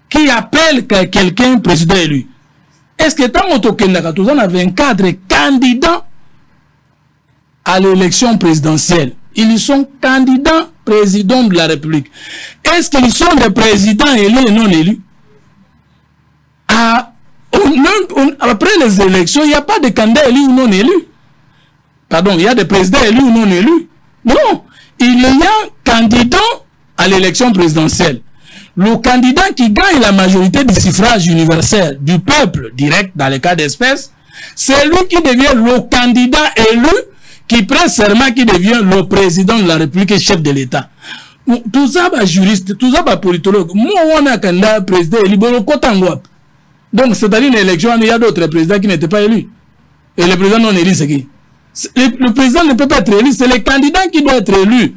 qui appelle quelqu'un président élu. Est-ce que tant on tokenda ka tozana 24 candidats à l'élection présidentielle. Ils sont candidats présidents de la République. Est-ce qu'ils sont des présidents élus et non élus? Après les élections, il n'y a pas de candidats élus ou non élus. Pardon, il y a des présidents élus ou non élus. Non, il y a candidat à l'élection présidentielle. Le candidat qui gagne la majorité du suffrage universel du peuple direct dans le cas d'espèce, c'est lui qui devient le candidat élu qui prend serment, qui devient le président de la République et chef de l'État. Tout ça, bah, juriste, tout ça, bah, politologue. Moi, on a un candidat président élu, donc, c'est-à-dire une élection, il y a d'autres présidents qui n'étaient pas élus. Et le président non élu, c'est qui? Le président ne peut pas être élu, c'est le candidat qui doit être élu.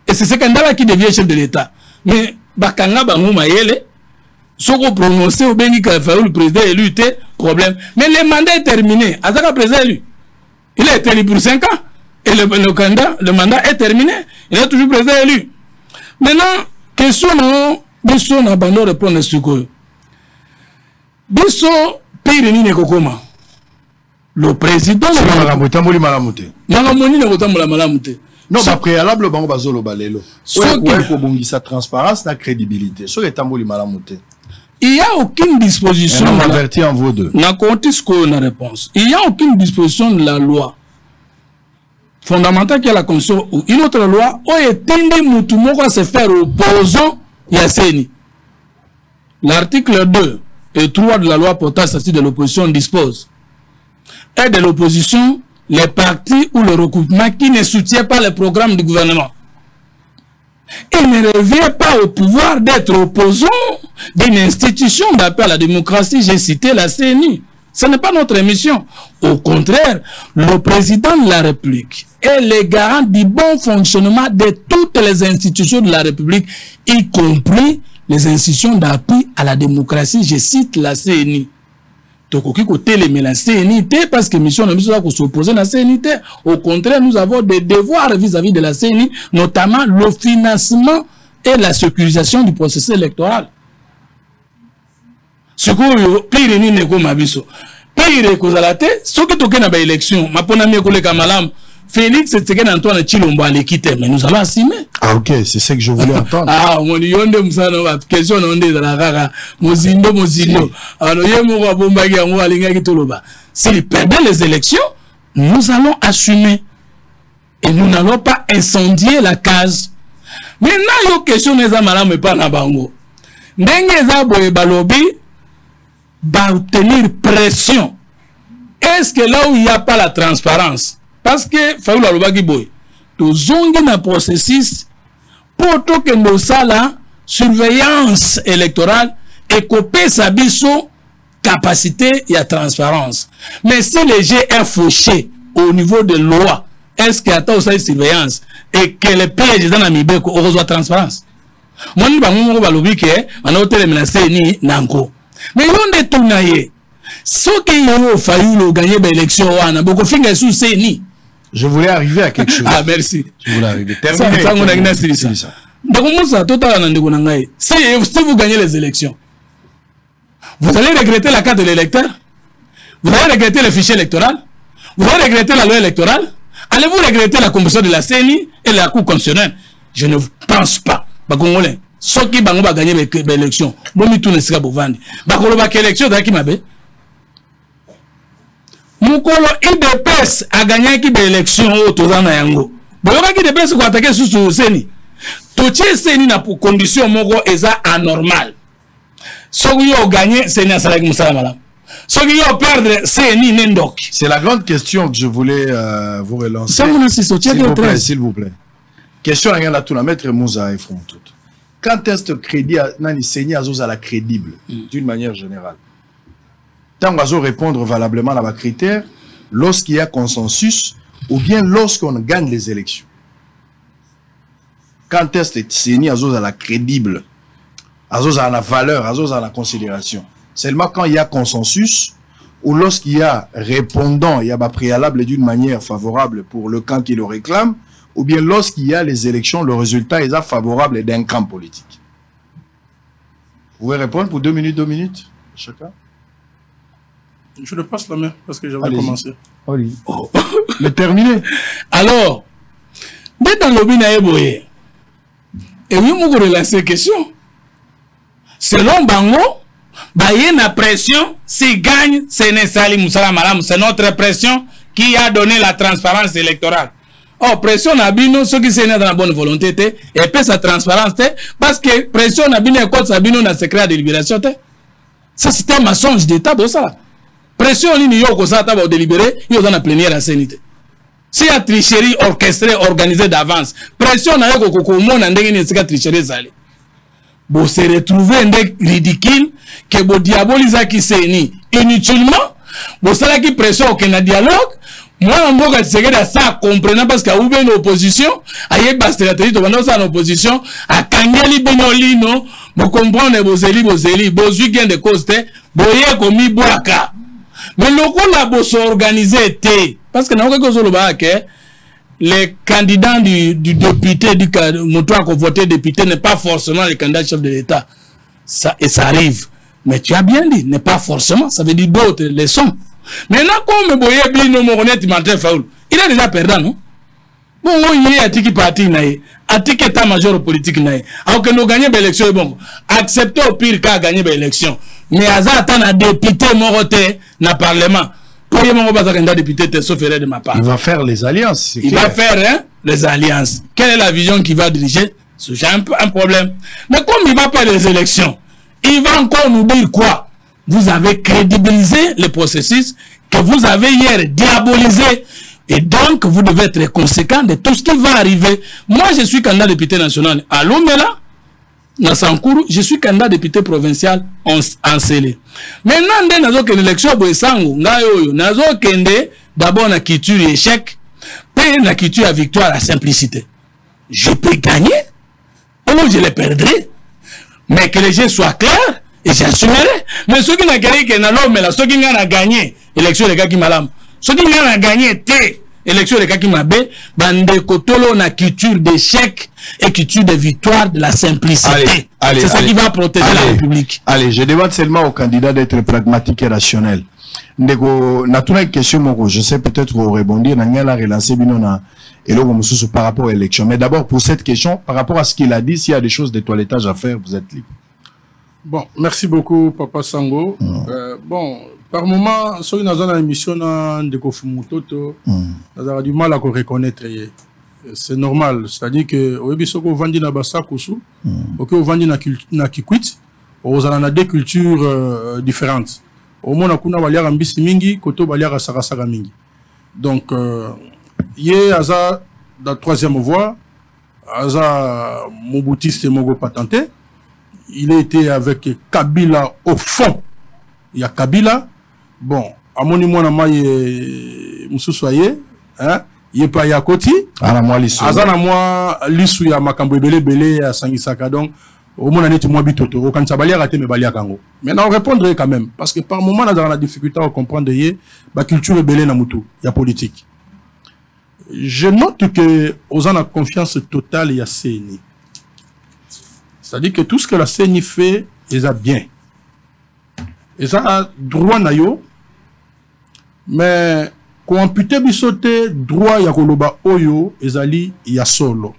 Et c'est ce candidat-là qui devient chef de l'État. Mais, Bakanga, Bangouma, Yele, ce qu'on prononce au Béni Kafaou, le président élu, c'est problème. Mais le mandat est terminé. Azaka président élu. Il a été élu pour 5 ans. Et le mandat est terminé. Il est toujours président élu. Maintenant, question non, Bisso n'a pas répondre à ce que. Bisso, pays de Nine Kokoma. Le président. Non, c'est préalable, bango bazolo balelo. Ce qui est pour sa transparence, la crédibilité. Ce qui est tamboli malamouté. Il n'y a aucune disposition. On avertit en vaut deux. Na compte ce qu'on a réponse. Il n'y a aucune disposition de la loi fondamentale qui est la Constitution ou une autre loi où étendait Moutoumoko à se faire opposant Yasseni. L'article 2 et 3 de la loi portant statut de l'opposition dispose. Et de l'opposition, les partis ou le regroupement qui ne soutient pas le programme du gouvernement. Il ne revient pas au pouvoir d'être opposant d'une institution d'appel à la démocratie. J'ai cité la CNI. Ce n'est pas notre mission. Au contraire, le président de la République est le garant du bon fonctionnement de toutes les institutions de la République, y compris les institutions d'appui à la démocratie. Je cite la CNI. Donc, la CNI, parce que mission ne nous s'opposer à la CNI. Au contraire, nous avons des devoirs vis-à-vis de la CNI, notamment le financement et la sécurisation du processus électoral. Ce que pire ni neko mabiso. Pire kozalate, ce que toke na ba élection, ma pona mi ekole kamalam, Félix Tshisekedi Antoine Tshilombo alekite, mais nous allons assumer. Ah ok, c'est ce que je voulais entendre. Ah, mon yonde musana question onde de la rara, mozindo. Alors yemo ko bombagi yango alinga kitoloba. S'il perdait les élections, nous allons assumer et nous n'allons pas incendier la case. Maintenant, yo question neza malamu pas na bango. Ndenge za boye balobi va obtenir pression. Est-ce que là où il n'y a pas la transparence, parce que Fayoul Alobagi Boy, tout zongi na processus pour tout que nous la surveillance électorale et couper sa biso capacité et transparence. Mais si les G est fauché au niveau de loi, est-ce qu'il y a tant de surveillance et que les pays dans la Mibeko auront transparence? Moi, je vais vous dire que on a menacé ni nanko. Mais on est tourné. Ce qui a fallu gagner l'élection, on a beaucoup fait sous CNI. Je voulais arriver à quelque chose. Ah, merci. Je voulais arriver. Donc, si vous gagnez les élections, vous allez regretter la carte de l'électeur, vous allez regretter le fichier électoral, vous allez regretter la loi électorale, allez-vous regretter la composition de la CNI et la Cour constitutionnelle? Je ne pense pas. Congolais, ceux qui vont gagner l'élection, bon, tout ne sera pas vendu. L'élection qui m'a fait. Moukolo IDPS a gagné l'élection au Tozana Yango. Bon, IDPS qui a attaqué sous CNI. Tout CNI n'a pour condition moko eza anormal. Ceux qui ont gagné CNI à Salak Moussa Malam. Ceux qui ont perdu CNI Nendok. C'est la grande question que je voulais vous relancer. S'il vous plaît. Question à la tour, maître Moussa et Frontout. Quand est-ce que le crédit a CNI à la crédible, d'une manière générale? Tant qu'on va répondre valablement à la critère, lorsqu'il y a consensus ou bien lorsqu'on gagne les élections. Quand est-ce que CNI a la crédible, a la valeur, a la considération? Seulement quand il y a consensus ou lorsqu'il y a répondant, il y a préalable d'une manière favorable pour le camp qui le réclame, ou bien lorsqu'il y a les élections, le résultat est favorable d'un camp politique. Vous pouvez répondre pour 2 minutes, chacun? Je le passe la main parce que j'avais commencé. Oui. Oh. Mais terminé. Alors, dès dans le Binaïboye, et oui, vous relancez la question. Selon Bango, il y a pression, s'il gagne, c'est Nessali Moussala Malam, c'est notre pression qui a donné la transparence électorale. Oh, pression n'a bino, ceux qui sont dans la bonne volonté, et puis sa transparence, parce que pression n'a bino, et quoi, ça bino, dans le secret de libération, ça c'est un mensonge d'État, ça. Pression, il y a un ça va délibérer, il y a une plénière à sénité. Si y a tricherie orchestrée, organisée d'avance, pression n'a pas de tricherie. Vous se retrouvez ridicule que vous diabolisez qui s'est inutilement, vous savez qui pression aucun dialogue. Moi, je suis ça comprenant parce qu'il y a une opposition, il y a une stratégie de opposition, à Kangeli Benolino, vous comprenez vos élites, vos week-ends de coste, vous voyez comme il boaka. Mais le coup là, vous s'organisez, parce que nous avons que les candidats du député, du mouton qui voté député, n'est pas forcément le candidat chef de l'État. Et ça arrive. Mais tu as bien dit, n'est pas forcément, ça veut dire d'autres leçons. Maintenant, comme Boye Bino Moronette Martin Faoul, il a déjà perdu, non? Bon, il y a un parti, un état-major politique. Alors que nous gagnons l'élection, bon, accepter au pire cas gagner l'élection. Mais à ça, un député moroté dans le Parlement. Pour y avoir un député, sauf erreur de ma part. Il va faire les alliances. Il va faire les alliances. Quelle est la vision qu'il va diriger? C'est un problème. Mais comme il va faire les élections, il va encore nous dire quoi? Vous avez crédibilisé le processus que vous avez hier diabolisé. Et donc, vous devez être conséquent de tout ce qui va arriver. Moi, je suis candidat député national à Lomela, dans Sankourou, je suis candidat député provincial en Sélé. Maintenant, dans une élection, d'abord, la culture échec, puis la culture à victoire à simplicité. Je peux gagner, ou je les perdrai, mais que les gens soient clairs, et j'assumerai. Mais ceux qui n'ont gagné, ceux qui n'ont gagné, élection, les gars qui m'aiment. Ceux qui n'ont gagné, élection de Kakimabe, bande kotolo na culture d'échec et culture de victoire de la simplicité. C'est ça qui va protéger la République. Allez, je demande seulement aux candidats d'être pragmatiques et rationnels. Ndeko, na tuna question moko, je sais peut-être vous rebondir, na la relancer binona et là par rapport à l'élection. Mais d'abord pour cette question, par rapport à ce qu'il a dit, s'il y a des choses de toilettage à faire, vous êtes libre. Bon, merci beaucoup, Papa Sango. Bon, par moment, sur une émission de Kofumutoto, on a du mal à reconnaître. C'est normal. C'est-à-dire que, au début, on vend na basa kusu, on vend na kikwit, on a deux cultures différentes. Au moins, on a un mbisi mingi, koto baliara sarasara mingi. Donc, yé aza dans la troisième voie, aza Moboutiste et Mogo patenté. Il a été avec Kabila au fond. Il y a Kabila. Bon, à mon niveau, Moussoussoye, hein, il est pas à côté. À moi, l'issue. À moi, l'issue, il y a Makambo Belé, à Sangisaka. Donc, au moins, on est moi bitoto. Au Kansa Balia raté, mais Balia Kango. Maintenant, on répondrait quand même. Parce que par moment, on a la difficulté à comprendre la culture belé na mutu. Il y a politique. Je note que, aux gens a confiance totale, il y a CNI. C'est-à-dire que tout ce que la CNI fait, ils a bien. Ils ont droit na yo, mais quand on peut bisoter droit ya koloba oyo, ils y a solo.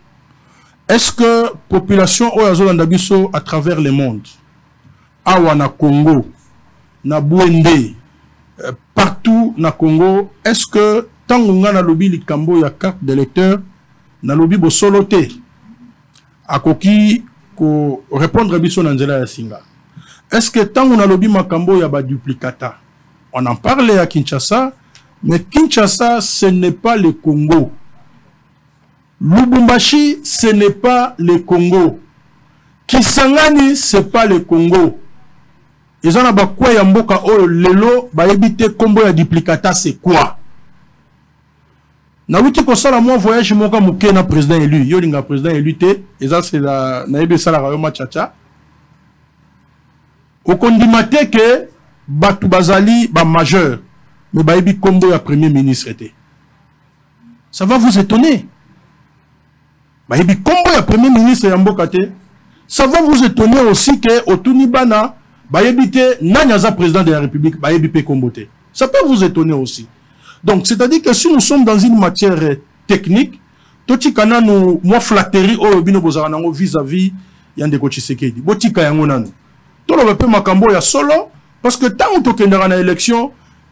Est-ce que population oyo biso à travers le monde, awa na Congo, na Buende, partout na Congo, est-ce que tant qu'on a lobby likambo ya carte d'électeur, na lobby bo solo te, akoki ko répondre à biso nanzela ya singa. Est-ce que tant on a lobby makambo ya ba duplicata, on en parlait à Kinshasa, mais Kinshasa ce n'est pas le Congo. Lubumbashi ce n'est pas le Congo. Kisangani c'est pas le Congo. Ils ont ba quoi ya mboka o lelo ba ebite kombo ya duplicata c'est quoi? Na witi ko sala mo voyage moka muke na président élu, yo linga président élu te, et ça c'est la na ebe sala rayo machacha. Au condimate que batu bazali ba majeur, mais ba ebi kombo ya premier ministre te. Ça va vous étonner. Ba ebi kombo ya premier ministre ya mboka te. Ça va vous étonner aussi que otuni bana ba ebi te nanyaza président de la République ba ebi pe kombo te. Ça peut vous étonner aussi. Donc, c'est-à-dire que si nous sommes dans une matière technique, toti kana nous moi flatterie au bino bozaranango vis-à-vis Yandeko Tshisekedi. Botika yango nanu. Tolo ba pe makambo ya solo parce que tant on tokendera na élection,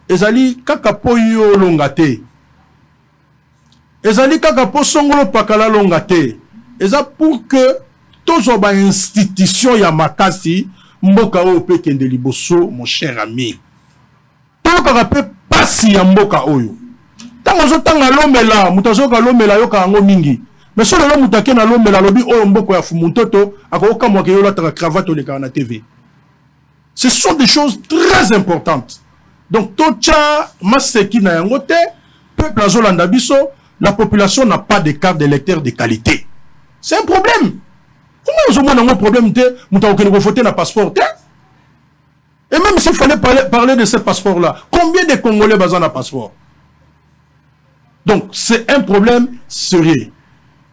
ezali kaka po yo longate. Ezali kaka po songolo pakala longate. Eza pour que tozo ba institution ya makasi mboka o pe kende liboso mon cher ami. Tolo kaka pe pasi ya mboka oyo. Tango zo tanga lomela, mutazo ka lomela yoka ngo mingi. Mais solo lo mutake na lomela lobi oyo mboko ya fumuntoto akoka mwake yo la cravate le na TV. Ce sont des choses très importantes. Donc tocha maseki na yango te, peuple azolanda biso, la population n'a pas de carte d'électeur de qualité. C'est un problème. Comment vous avez un problème te, mutako ko voter na passeport te? Et même s'il fallait parler de ce passeport-là, combien de Congolais basent un passeport? Donc, c'est un problème sérieux.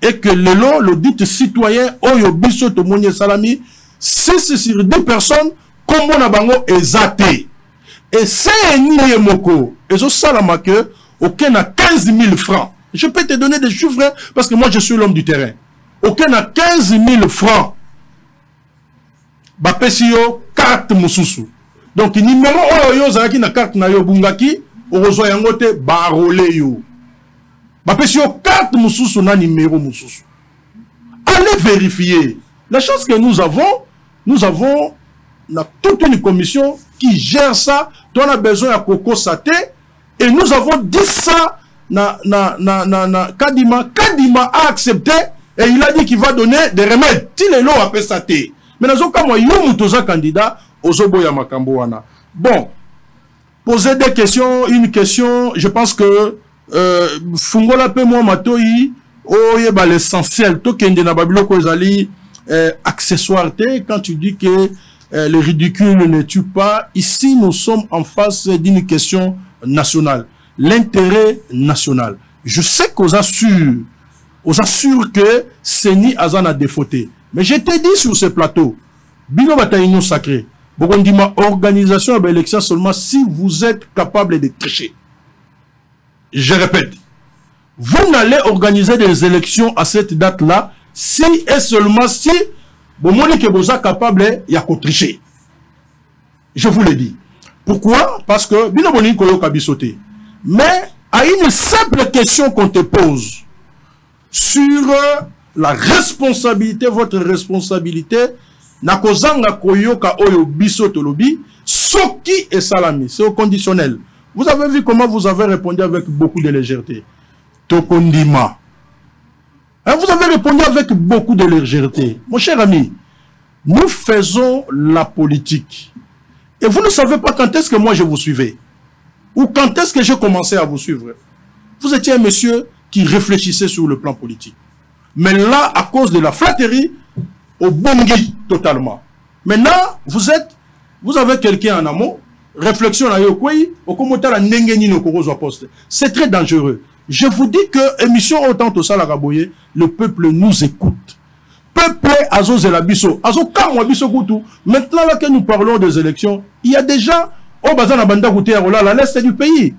Et que le dit citoyen, Oyo Biso Tomonie Salami, c'est sur deux personnes, comme on a bango exaté. Et c'est un moko. Et ce salama que, aucun a 15 000 francs. Je peux te donner des chiffres parce que moi je suis l'homme du terrain. Aucun a 15 000 francs. Bapesio carte mususu. Donc numéro oyo zaki na carte na yo bungaki orozo yangote barole yo. Bapesio carte mususu na numéro mususu. Allez vérifier. La chance que nous avons toute une commission qui gère ça. On a besoin à Coco Saté et nous avons dit ça Kadima. Kadima a accepté et il a dit qu'il va donner des remèdes. Il est là à Saté. Mais dans ce cas, moi, il y a un candidat aux Oboya Makamboana. Bon, poser des questions, une question, je pense que Fungola pe moi matoi, oyeba l'essentiel, to kende na babilo ko ezali accessoire quand tu dis que le ridicule ne tue pas. Ici, nous sommes en face d'une question nationale, l'intérêt national. Je sais qu'aux assure que Seni Azan a défauté. Mais je t'ai dit sur ce plateau, Bino Bataïno sacré, Bogondima, organisation de l'élection seulement si vous êtes capable de tricher. Je répète, vous n'allez organiser des élections à cette date-là si et seulement si vous êtes capable de tricher. Je vous le dis. Pourquoi? Parce que Bino Boni Koyo Kabisote. Mais à une simple question qu'on te pose sur la responsabilité, votre responsabilité, nakozanga koyoka oyo biso tolobi, soki et salami, c'est au conditionnel. Vous avez vu comment vous avez répondu avec beaucoup de légèreté. Tokondima. Vous avez répondu avec beaucoup de légèreté. Mon cher ami, nous faisons la politique. Et vous ne savez pas quand est-ce que moi je vous suivais. Ou quand est-ce que j'ai commencé à vous suivre. Vous étiez un monsieur qui réfléchissait sur le plan politique. Mais là, à cause de la flatterie, au bongi totalement. Maintenant, vous avez quelqu'un en amont, réflexion à Yokoi, au commentaire à Nengeni no Korozo Poste. C'est très dangereux. Je vous dis que émission autant au Salaraboye, le peuple nous écoute. Peuple Azo Zelabiso, Azo Kamwa Biso Koutou. Maintenant là que nous parlons des élections, il y a déjà au Bazana Banda Kouté à l'est du pays.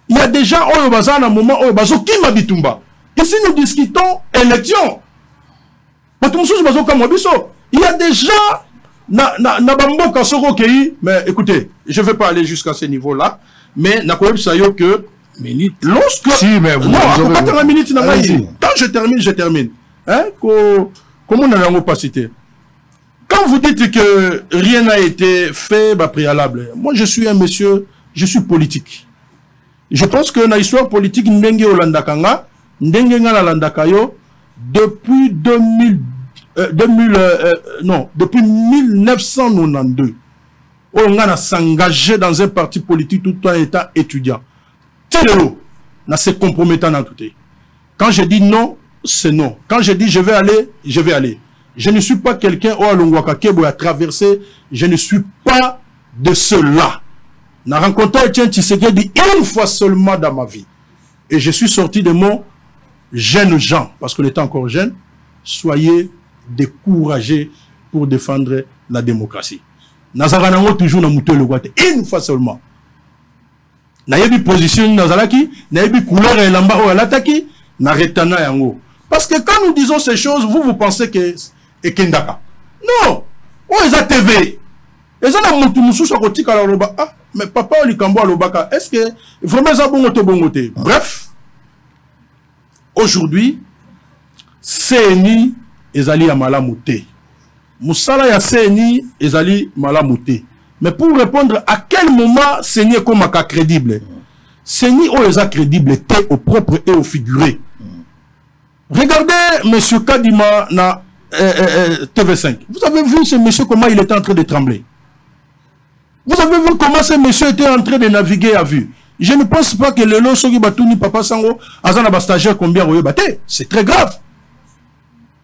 Il y a déjà au Bazana moment au Bazo Kima Bitumba. Ici, nous discutons élection. Il y a déjà mais écoutez, je ne vais pas aller jusqu'à ce niveau-là, mais que lorsque... Si, mais vous... Non, quand je termine. Hein? Comment on n'a pas cité? Quand vous dites que rien n'a été fait préalable, moi je suis un monsieur, je suis politique. Je pense que dans l'histoire politique, Ndenge Olandakanga, Ndenge Landakayo, depuis depuis 1992, on a s'engagé dans un parti politique tout en étant étudiant. Télélo, n'a se compromettant dans tout. Quand je dis non, c'est non. Quand je dis je vais aller, je vais aller. Je ne suis pas quelqu'un au Alongwaka Kebo à traverser. Je ne suis pas de cela. N'a rencontré Etienne Tshisekedi une fois seulement dans ma vie. Et je suis sorti de mon jeune gens, parce qu'on était encore jeune. Soyez découragés pour défendre la démocratie. Nazaranango toujours na muto le guate une fois seulement. Na yebi position nazalaki, na yebi couleur et lamba o alataki, na retana yango. Parce que quand nous disons ces choses, vous pensez que et kendaka. Non, on est à TV. Et ça na mutu mususu kotika la roba. Ah, mais papa olikambo alobaka. Est-ce que vraiment ça bongote? Bref, aujourd'hui, Seni ezali ya malamuté. Moussala ya Seni ezali malamuté. Mais pour répondre à quel moment Seni est comme un crédible? Seni o eza crédible au propre et au figuré. Regardez M. Kadima na TV5. Vous avez vu ce monsieur comment il était en train de trembler. Vous avez vu comment ce monsieur était en train de naviguer à vue. Je ne pense pas que le lot soki batuni papa sango azana ba stagiaire combien oye baté. C'est très grave.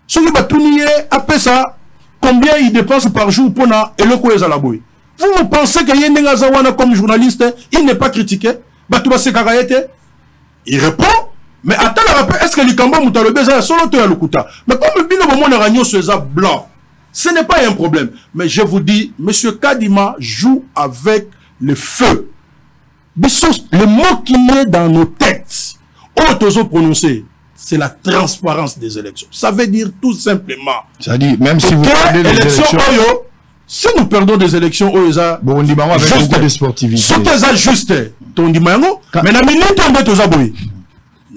Soki batuni après ça combien il dépense par jour pour na eloko ezalaboy. Vous pensez que Yendenga Zawana comme journaliste, il n'est pas critiqué? Batouba Sekaraete, il répond. Mais attends, est-ce que l'Ikamba Moutalobe est solo to ya lukuta? Mais comme Bino Bomona Ragno Seza blanc, ce n'est pas un problème. Mais je vous dis, M. Kadima joue avec le feu. Le mot qui est dans nos têtes, autres prononcé, c'est la transparence des élections. Ça veut dire tout simplement. C'est-à-dire, même si vous perdez les élections, si nous perdons des élections, bon, on dit avec beaucoup de sportivité. C'est juste.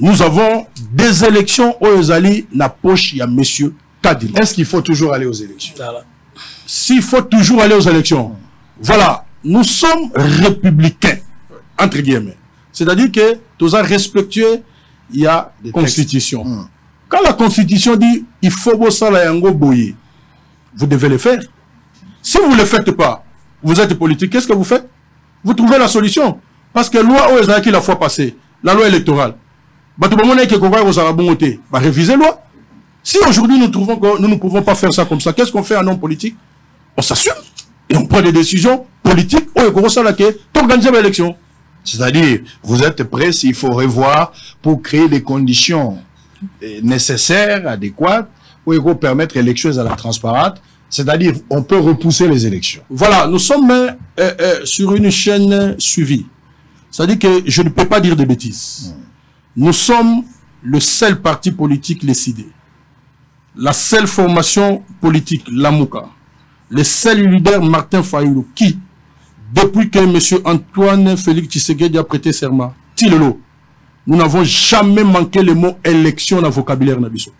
Nous avons des élections aux Ali na poche ya monsieur Kadima. Est-ce qu'il faut toujours aller aux élections? S'il faut toujours aller aux élections, voilà, nous sommes républicains, entre guillemets. C'est-à-dire que nous sommes respectueux, il y a des constitutions. Quand la constitution dit il faut bosser la yango boye, vous devez le faire. Si vous ne le faites pas, vous êtes politique, qu'est-ce que vous faites? Vous trouvez la solution. Parce que la loi qui la fois passée, la loi électorale, réviser la loi. Si aujourd'hui nous trouvons que nous ne pouvons pas faire ça comme ça, qu'est-ce qu'on fait en homme politique? On s'assume et on prend des décisions politiques pour organiser l'élection. C'est-à-dire, vous êtes prêts s'il faut revoir pour créer des conditions nécessaires, adéquates, pour permettre l'élection à la transparente. C'est-à-dire, on peut repousser les élections. Voilà, nous sommes sur une chaîne suivie. C'est-à-dire que je ne peux pas dire de bêtises. Nous sommes le seul parti politique décidé. La seule formation politique, l'AMOUKA. Le seul leader, Martin Fayulu, qui, depuis que M. Antoine Félix Tshisekedi a prêté serment, Tilelo, nous n'avons jamais manqué le mot élection dans le vocabulaire Nabiso.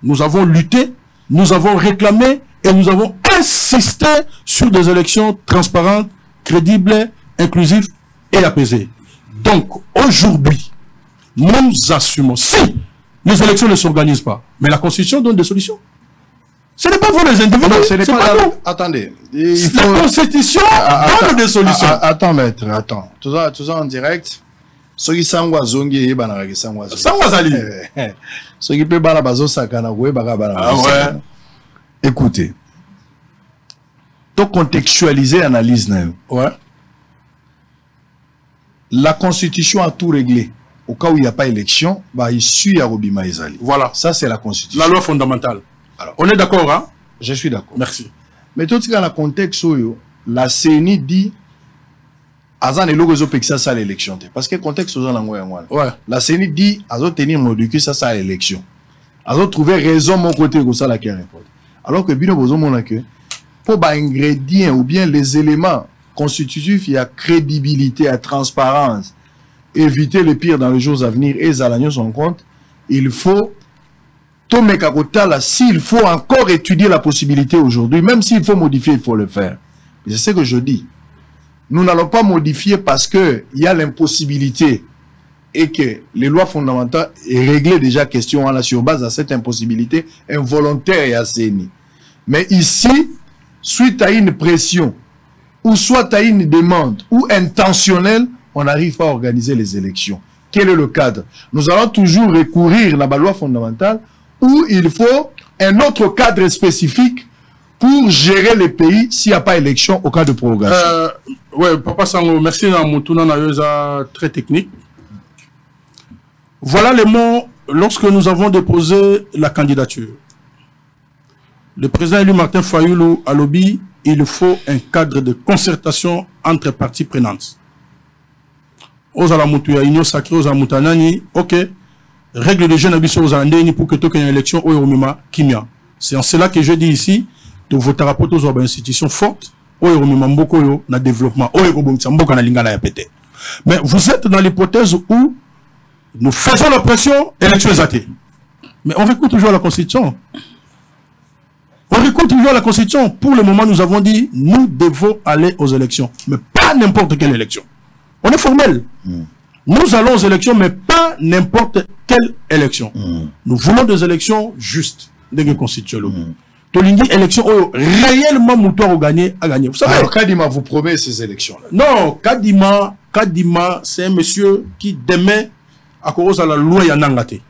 Nous avons lutté, nous avons réclamé et nous avons insisté sur des élections transparentes, crédibles, inclusives et apaisées. Donc, aujourd'hui, nous assumons, si les élections ne s'organisent pas, mais la Constitution donne des solutions. Ce n'est pas vous les individus, non, ce n'est pas nous. Attendez. La Constitution donne des solutions. Attends, maître, attends. Tout ça en direct. Ceux qui sont zongi, Sangwazali. Ceux qui peuvent balabazo sakana, écoutez. Donc, contextualiser l'analyse. Ouais. La Constitution a tout réglé. Au cas où il n'y a pas élection, bah, il suit à Robima Ezali. Voilà. Ça, c'est la Constitution. La loi fondamentale. Alors, on est d'accord, hein? Je suis d'accord. Merci. Mais tout ce dans le contexte, la CENI dit Azan et Logozo Pexa ça l'élection. Parce que le contexte, ouais. La CENI dit Azan tenir mon docu, ça, ça l'élection. Azan trouver raison mon côté, ça, la qui alors que Bino Bozo mon que pour les ingrédients ou bien les éléments constitutifs, il y a crédibilité, il y a transparence, éviter le pire dans les jours à venir et Zalagnon son compte, il faut s'il faut encore étudier la possibilité aujourd'hui, même s'il faut modifier, il faut le faire. C'est ce que je dis. Nous n'allons pas modifier parce qu'il y a l'impossibilité et que les lois fondamentales réglaient déjà question sur base de cette impossibilité involontaire et assaini. Mais ici, suite à une pression, ou soit à une demande, ou intentionnelle, on n'arrive pas à organiser les élections. Quel est le cadre? Nous allons toujours recourir à la loi fondamentale où il faut un autre cadre spécifique pour gérer les pays s'il n'y a pas élection au cas de prorogation. Oui, Papa Sango, merci à Moutounan, très technique. Voilà les mots lorsque nous avons déposé la candidature. Le président élu Martin Fayulu a lobby, il faut un cadre de concertation entre parties prenantes. Aux Alamoutou, Union sacrée, aux Alamoutanani, ok. Règle de jeunes habitués aux Andéni pour que tu aies une élection au Yorumima Kimia. C'est en cela que je dis ici, de vos thérapeutes aux institutions fortes, au Yorumima Mboko, na développement, au Yorumima Mboko, na Lingala Yapete. Mais vous êtes dans l'hypothèse où nous faisons la pression, élection est athée. Mais on recourt toujours à la Constitution. On recourt toujours à la Constitution. Pour le moment, nous avons dit, nous devons aller aux élections. Mais pas n'importe quelle élection. On est formel. Nous allons aux élections, mais pas n'importe quelle élection. Nous voulons des élections justes. Des constitutions. Tolingi, élection réellement mouton à gagner. Vous savez. Alors, Kadima vous promet ces élections-là? Non, Kadima, c'est un monsieur qui demain, à cause de la loi Yanangate.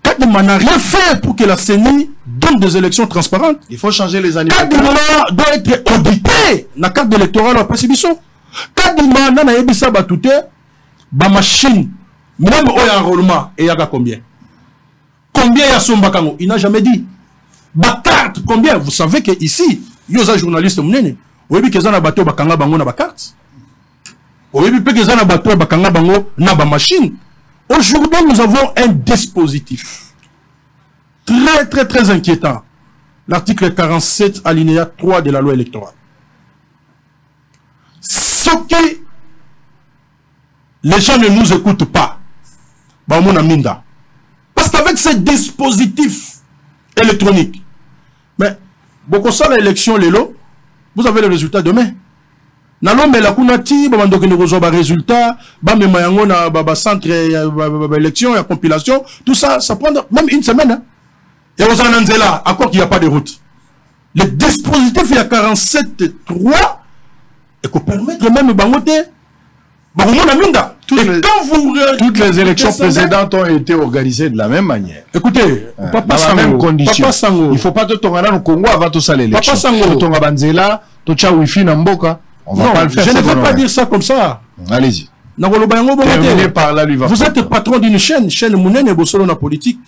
Kadima n'a rien fait pour que la CENI donne des élections transparentes. Il faut changer les années. Kadima doit être audité. La carte électorale à précipitation. Kadima n'a pas ça batouté. Ba machine, même au enrôlement, et il y a combien? Combien il y a son bakango? Il n'a jamais dit. Ba carte, combien? Vous savez que ici, il y a un journaliste mnene. Vous avez vu que ça n'a bateau bakanga bango na ba carte. Vous avez vu que ça n'a bateau bakanga bango na ba machine. Aujourd'hui, nous avons un dispositif très inquiétant. L'article 47, alinéa 3 de la loi électorale. Ce que les gens ne nous écoutent pas, parce qu'avec ce dispositif électronique, mais beaucoup ça l'élection, vous avez le résultat demain. Nalombe la kunati, babando kene kozoba résultat, bamema yango na baba centre élection, ya compilation, tout ça, ça prend même une semaine. Et aux ananzela, à quoi qu'il n'y a pas de route. Le dispositif, il y a 47.3, et qu'on permettre même bangote, toutes les élections précédentes ont été organisées de la même manière. Écoutez, dans la même condition. Il ne faut pas te tourner au Congo avant tout ça l'élection. Papa Banzela, Tocha Wifi Namboka. On va pas le faire. Je ne veux pas dire ça comme ça. Allez-y. Vous êtes patron d'une chaîne Mounene et Bossolo na politique.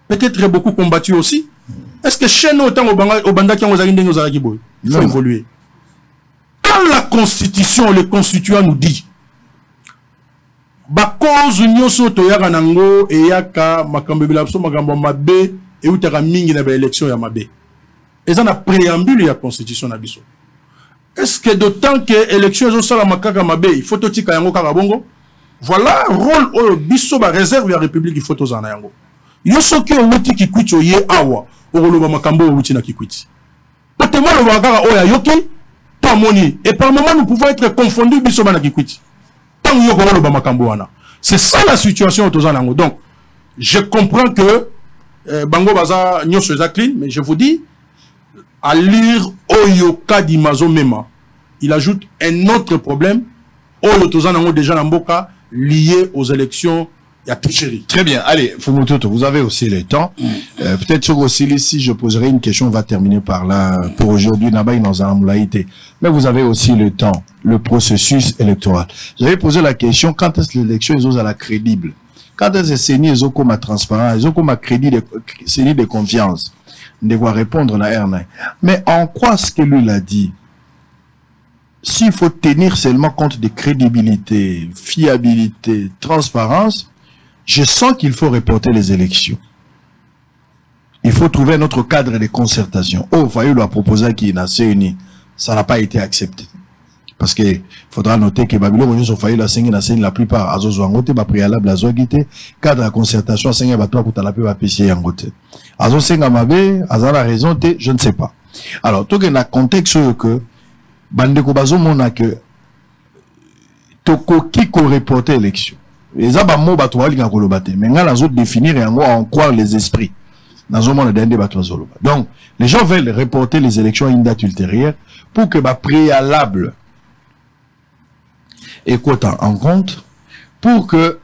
Peut-être beaucoup combattu aussi. Est-ce que chaîne autant au banda qui ont boy? Il faut évoluer. Quand la constitution, le constituant nous dit cause union soto ya kanango et yaka makambe bilapso makambo mabe et utaka mingi na élection ya mabe. Et ça na préambule ya constitution na biso. Est-ce que d'autant que élection zo sala makaka mabe, il faut totika yango kaka bongo? Voilà rôle au biso ba réserve ya république il faut tozana yango. Yo soki owuti kikwiti oye awa okoloba makambo owuti na kikwiti. Potemo lo bakaka oya yoki pas moni et par moment nous pouvons être confondus biso na kikwiti. C'est ça la situation aux Anango. Donc, je comprends que Bango Baza Nyoso clean, mais je vous dis, à lire Oyoka Dimazo Mema, il ajoute un autre problème. Oyo Anango déjà Namboka lié aux élections. Il y a tricherie. Très bien. Allez, Fumutoto, vous avez aussi le temps. Peut-être sur aussi, si je poserai une question, on va terminer par là. Pour aujourd'hui, Nabaï dans un moulaïté. Mais vous avez aussi le temps, le processus électoral. J'avais posé la question, quand est-ce que l'élection est à la crédible? Quand est-ce que c'est ni comme à transparent, ils ont comme à crédit de confiance? De quoi répondre la R9. Mais en quoi ce que lui l'a dit? S'il faut tenir seulement compte de crédibilité, fiabilité, transparence, je sens qu'il faut reporter les élections. Il faut trouver notre cadre de concertation. Oh, Fayou a proposé qu'il n'a CENI. Ça n'a pas été accepté. Parce que faudra noter que Babylone, nous Fayou la CENI, la plupart, Azozo Angote, ba préalable, Azoguite, cadre de concertation, CENI, ba toi, pour la paix, ba PC Angote. Azo Senga Mabe, Azala raison, je ne sais pas. Alors, tout dans le contexte que, Bandeko Bazo mona que, Toko qui ko reporter l'élection. Les abamo batouali nga kolobate. Mais nga nazo définir et en croire les esprits. Nazo mona dende batouazolo. Donc, les gens veulent reporter les élections à une date ultérieure pour que ba préalable écoute en compte pour que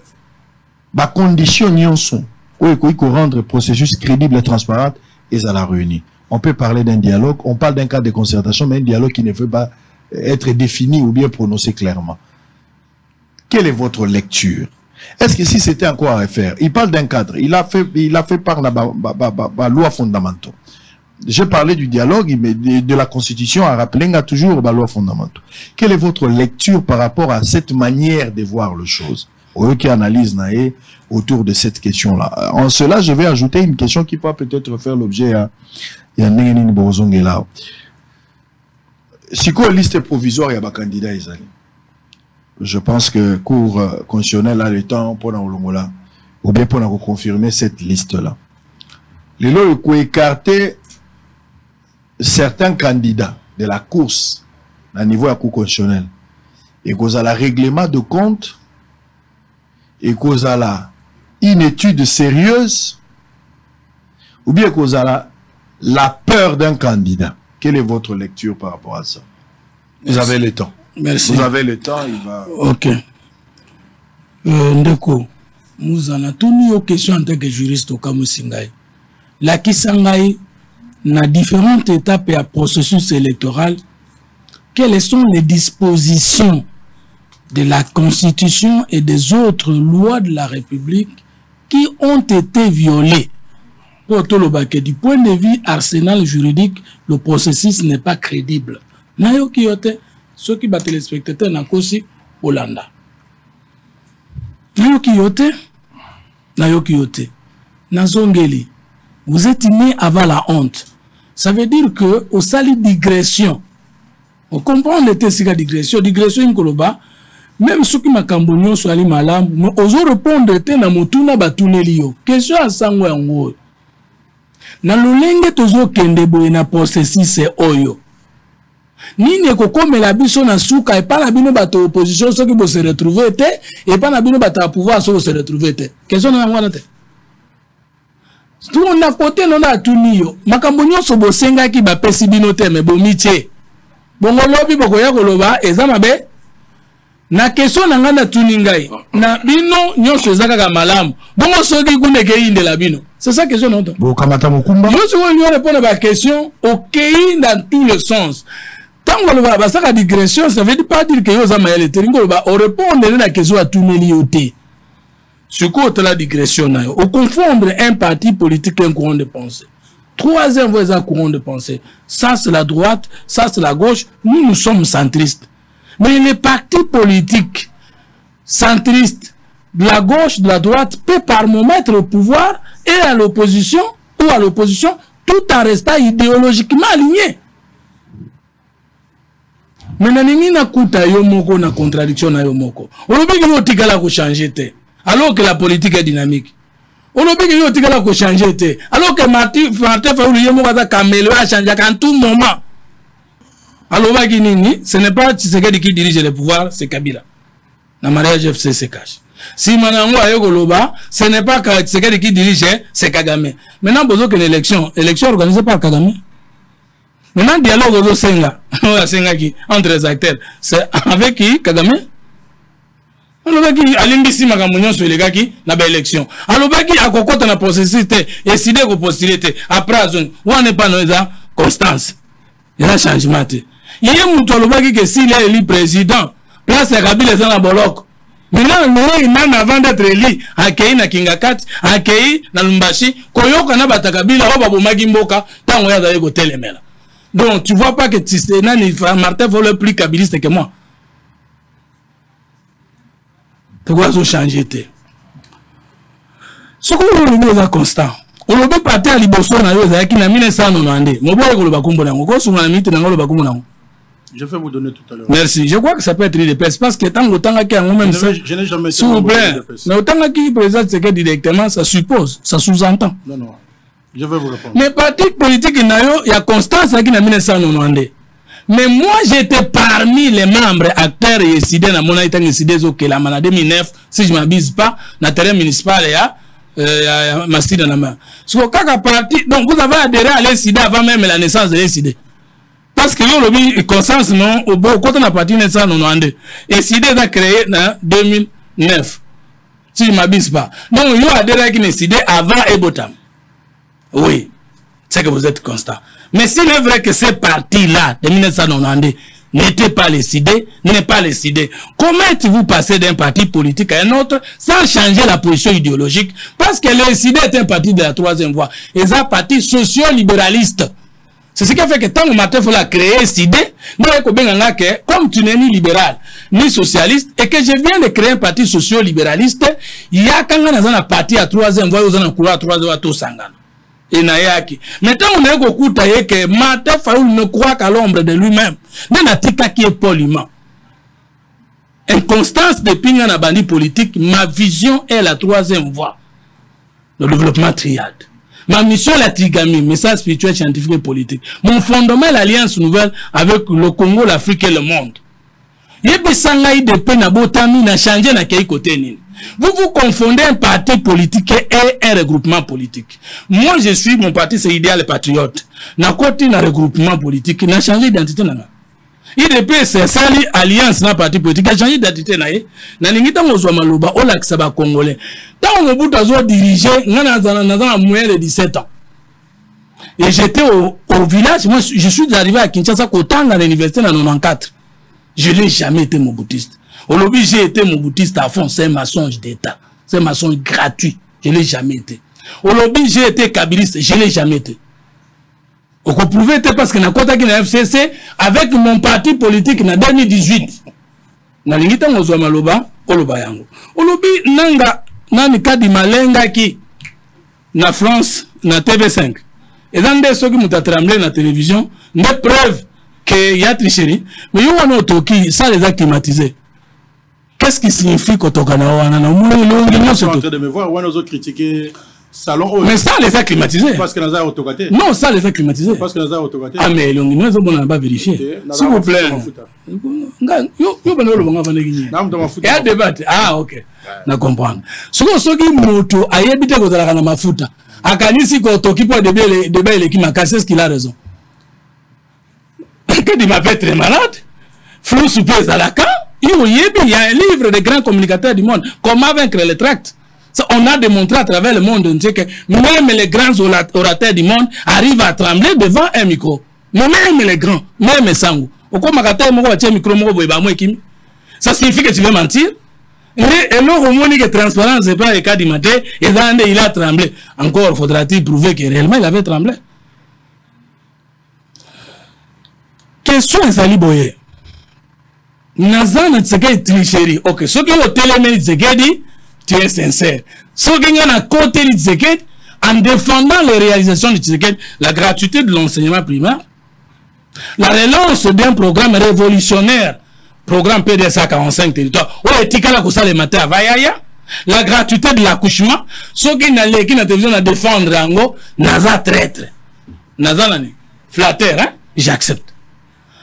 ba conditions n'y en sont. Ou qu'on rendre le processus crédible et transparent et à la réunie. On peut parler d'un dialogue, on parle d'un cadre de concertation, mais un dialogue qui ne veut pas être défini ou bien prononcé clairement. Quelle est votre lecture? Est-ce que si c'était encore à refaire, il parle d'un cadre, il a fait par la loi fondamentale. J'ai parlé du dialogue, mais de la Constitution, à rappeler toujours la loi fondamentale. Quelle est votre lecture par rapport à cette manière de voir les choses? Qui analyse autour de cette question-là. En cela, je vais ajouter une question qui peut peut-être faire l'objet à Yann Borozongela. Si quoi liste provisoire, il y a des candidats, je pense que Cour constitutionnelle a le temps pour l'Olongola, ou bien pour confirmer cette liste-là. Les lois ont écarté certains candidats de la course à niveau de la Cour constitutionnelle. Et cause à la règlement de compte, et cause à une étude sérieuse, ou bien cause à la peur d'un candidat. Quelle est votre lecture par rapport à ça? Vous avez le temps. Merci. Vous avez le temps, il va... Ok. Ndeko, nous en avons tenu aux questions en tant que juriste au Kamusingaï. La Kisangaï, dans différentes étapes et à processus électoral, quelles sont les dispositions de la Constitution et des autres lois de la République qui ont été violées? Pour tout le baquet, du point de vue arsenal juridique, le processus n'est pas crédible. Nayo Kiyote, ceux qui battent les spectateurs n'a qu'aussi Hollanda. Nayo Kiyote, Nayoki yote. Nazongeli. Vous êtes né avant la honte. Ça veut dire que au sali digression. On comprend les tessiga digression. Digression inkoloba. Même ceux qui m'acambonent sur ali malam, mais oso répondre te na motuna batuneli yo. Question à sangwe ngo. Na lolenge tozo kende boye na processus oyo. Nini kokomela biso na suka et pas na bino bato opposition ceux qui vont se retrouver te et pas na bino bato pouvoir se retrouver te. Question na ngwana te. Tout on a côté non na tuniyo. Makambo nyonso bosenga ki ba pesi bino te me bomiche. Bongo lobi bokoya koloba eza mabe. Na question na ngana tuningai. Na bino nyonso ezaka ka malamu. Bongo soki kuneke inde la bino. C'est ça question non. Bo kamata mokumba. Yo soki on répondre à la question OK dans tous les sens. Tant qu'on va ça la digression, ça veut pas dire que yo za mayele teringo ba on répondre à la question à tuneli yote. Ce côté la digression na yo. On confondre un parti politique et un courant de pensée. Troisième voie un courant de pensée. Ça c'est la droite, ça c'est la gauche. Nous sommes centristes. Mais les partis politiques centristes de la gauche, de la droite, peut par moment être au pouvoir et à l'opposition, ou à l'opposition, tout en restant idéologiquement aligné. Mais nanini na kuta yo moko na contradiction na yo moko. Olobi ki yo tikala ko changer te. Alors que la politique est dynamique. Olobi ki yo tikala ko changer te. Alors que Martin Fayulu yo moko za kamelo a changer en tout moment. Alors, ce n'est pas Tshisekedi qui dirige le pouvoir, c'est Kabila. La mariage FC se cache. Si Manango Ayogoloba, ce n'est pas Tshisekedi qui dirige, c'est Kagame. Maintenant, besoin qu'une élection organisée par Kagame. Maintenant, dialogue au Senga, entre les acteurs, c'est avec qui Kagame? Alors, qui alimbisi Magamunion sur les gars qui n'a pas élection. Alors, qui a cocotte na processus, et décidé de postuler, après, on n'est pas dans constance. Il y a un changement. Il y a un mouton que s'il est élu président, place à Kabila dans la Bolok. Maintenant, il avant d'être élu, accueilli na Kingakat, accueilli na Lumbashi, Koyoka na Batakabila, Oba Magimboka, tant on y a d'ailleurs au télémela. Donc, tu vois pas que Tisséna ni Martin vole plus kabiliste que moi. Tu vois, ils ont changé. Ce qu'on veut, constant. On peut partir à Liboso na yo qui na 1990. Mo boye ko lo bakumbo nango ko sunga na mite nango lo bakumbo nango. Je vais vous donner tout à l'heure. Merci. Je crois que ça peut être de peste parce que tant que qui a même ça. Je n'ai jamais. S'il vous plaît. Mais autant qui présente ce que directement ça suppose, ça sous-entend. Non non. Je vais vous répondre. Mais parti politique na yo il y a Constance qui na 1990. Mais moi j'étais parmi les membres acteurs et décidé na mona itang décidé zo que la en 2009 si je m'abuse pas na terrain municipal ya Mastida na main. Donc vous avez adhéré à l'ESID avant même la naissance de l'ESID. Parce que yo lobi conscience non au beau côté na parti naissance non ande. ESID a créé en 2009. Si je m'abuse pas. Donc yo adhéré à l'ESID avant Ebotam. Oui. C'est que vous êtes constant. Mais s'il est vrai que ces partis-là de 1990 n'était pas décidé, n'est pas décidé. Comment êtes-vous passé d'un parti politique à un autre sans changer la position idéologique? Parce que le décidé est un parti de la troisième voie. Et c'est un parti socio-libéraliste. C'est ce qui fait que tant que Martin faut la créer, décidé, comme tu n'es ni libéral, ni socialiste, et que je viens de créer un parti socio-libéraliste, il y a quand même un parti à troisième voie, vous en avez à troisième voie, tout sangana. Et Nayaki. Maintenant, on a beaucoup taillé que Martin Fayulu ne croit qu'à l'ombre de lui-même. Dans la tika qui est poliment. Inconstance de Pinga bandi politique, ma vision est la troisième voie. Le développement triade. Ma mission est la trigami, message spirituel, scientifique et politique. Mon fondement est l'alliance nouvelle avec le Congo, l'Afrique et le monde. Yebisangai de Penabotami n'a changé na kei côté nini. Vous confondez un parti politique et un regroupement politique. Moi, je suis, mon parti, c'est Idéal Patriote. N'a côté un regroupement politique, n'a changé d'identité. IDP, c'est ça, l'alliance, n'a parti politique, a changé d'identité. N'a n'ingita mozwa maloba, o l'aksaba congolais. Tant on bout à diriger, n'a moins de 17 ans. Et j'étais au village, moi, je suis arrivé à Kinshasa, qu'autant dans l'université, en 94. Je n'ai jamais été moboutiste. Au lobby, j'ai été moboutiste à fond. C'est un mensonge d'État. C'est un mensonge gratuit. Je ne l'ai jamais été. Au lobby, j'ai été kabiliste. Je ne l'ai jamais été. Au pouvait être parce que n'a pas été FCC avec mon parti politique en 2018. N'a l'ingita mozwa maloba, au lobby, nanga, nani kadi malenga ki na France na TV5 et dans des ceux qui m'ont tremblé na télévision des preuves que y a tricherie mais yo wana otoki ça les a climatisés. Qu'est-ce qui signifie que tokana wana na moi je suis en train de me voir wana zo critiquer salon mais ça les a climatisés parce que naza autogaté non ça les a climatisés parce que naza autogaté ah mais l'ongino zo bona pas vérifier s'il vous plaît yo bana lo banga vana kinyi et à débattre ah OK na comprendre soki moto ayebite ko zala kana mafuta akanisi ko toki po débat le ki makase est-ce qu'il a raison que dit m'a fait très malade flou souper à la camp il y a un livre de grands communicateurs du monde comment vaincre les tracts. On a démontré à travers le monde entier que même les grands orateurs du monde arrivent à trembler devant un micro. Même les grands, même les sangou. Ça signifie que tu veux mentir. Et l'homme qui est transparent, c'est pas le cas du matin. Et il a tremblé. Encore faudra-t-il prouver que réellement il avait tremblé. Question est Sali Boye. Nazana Tseke tricherie. Ok, ce que le télémé Tseke dit, tu es sincère. Ce qui est à côté de Tseke, en défendant les réalisations de Tseke, la gratuité de l'enseignement primaire, la relance d'un programme révolutionnaire, programme PDSA 45 territoires, où est-il le matin à Vayaya, la gratuité de l'accouchement, ce qui n'a pas la télévision à défendre, Naza traître, Naza flatteur, hein, j'accepte.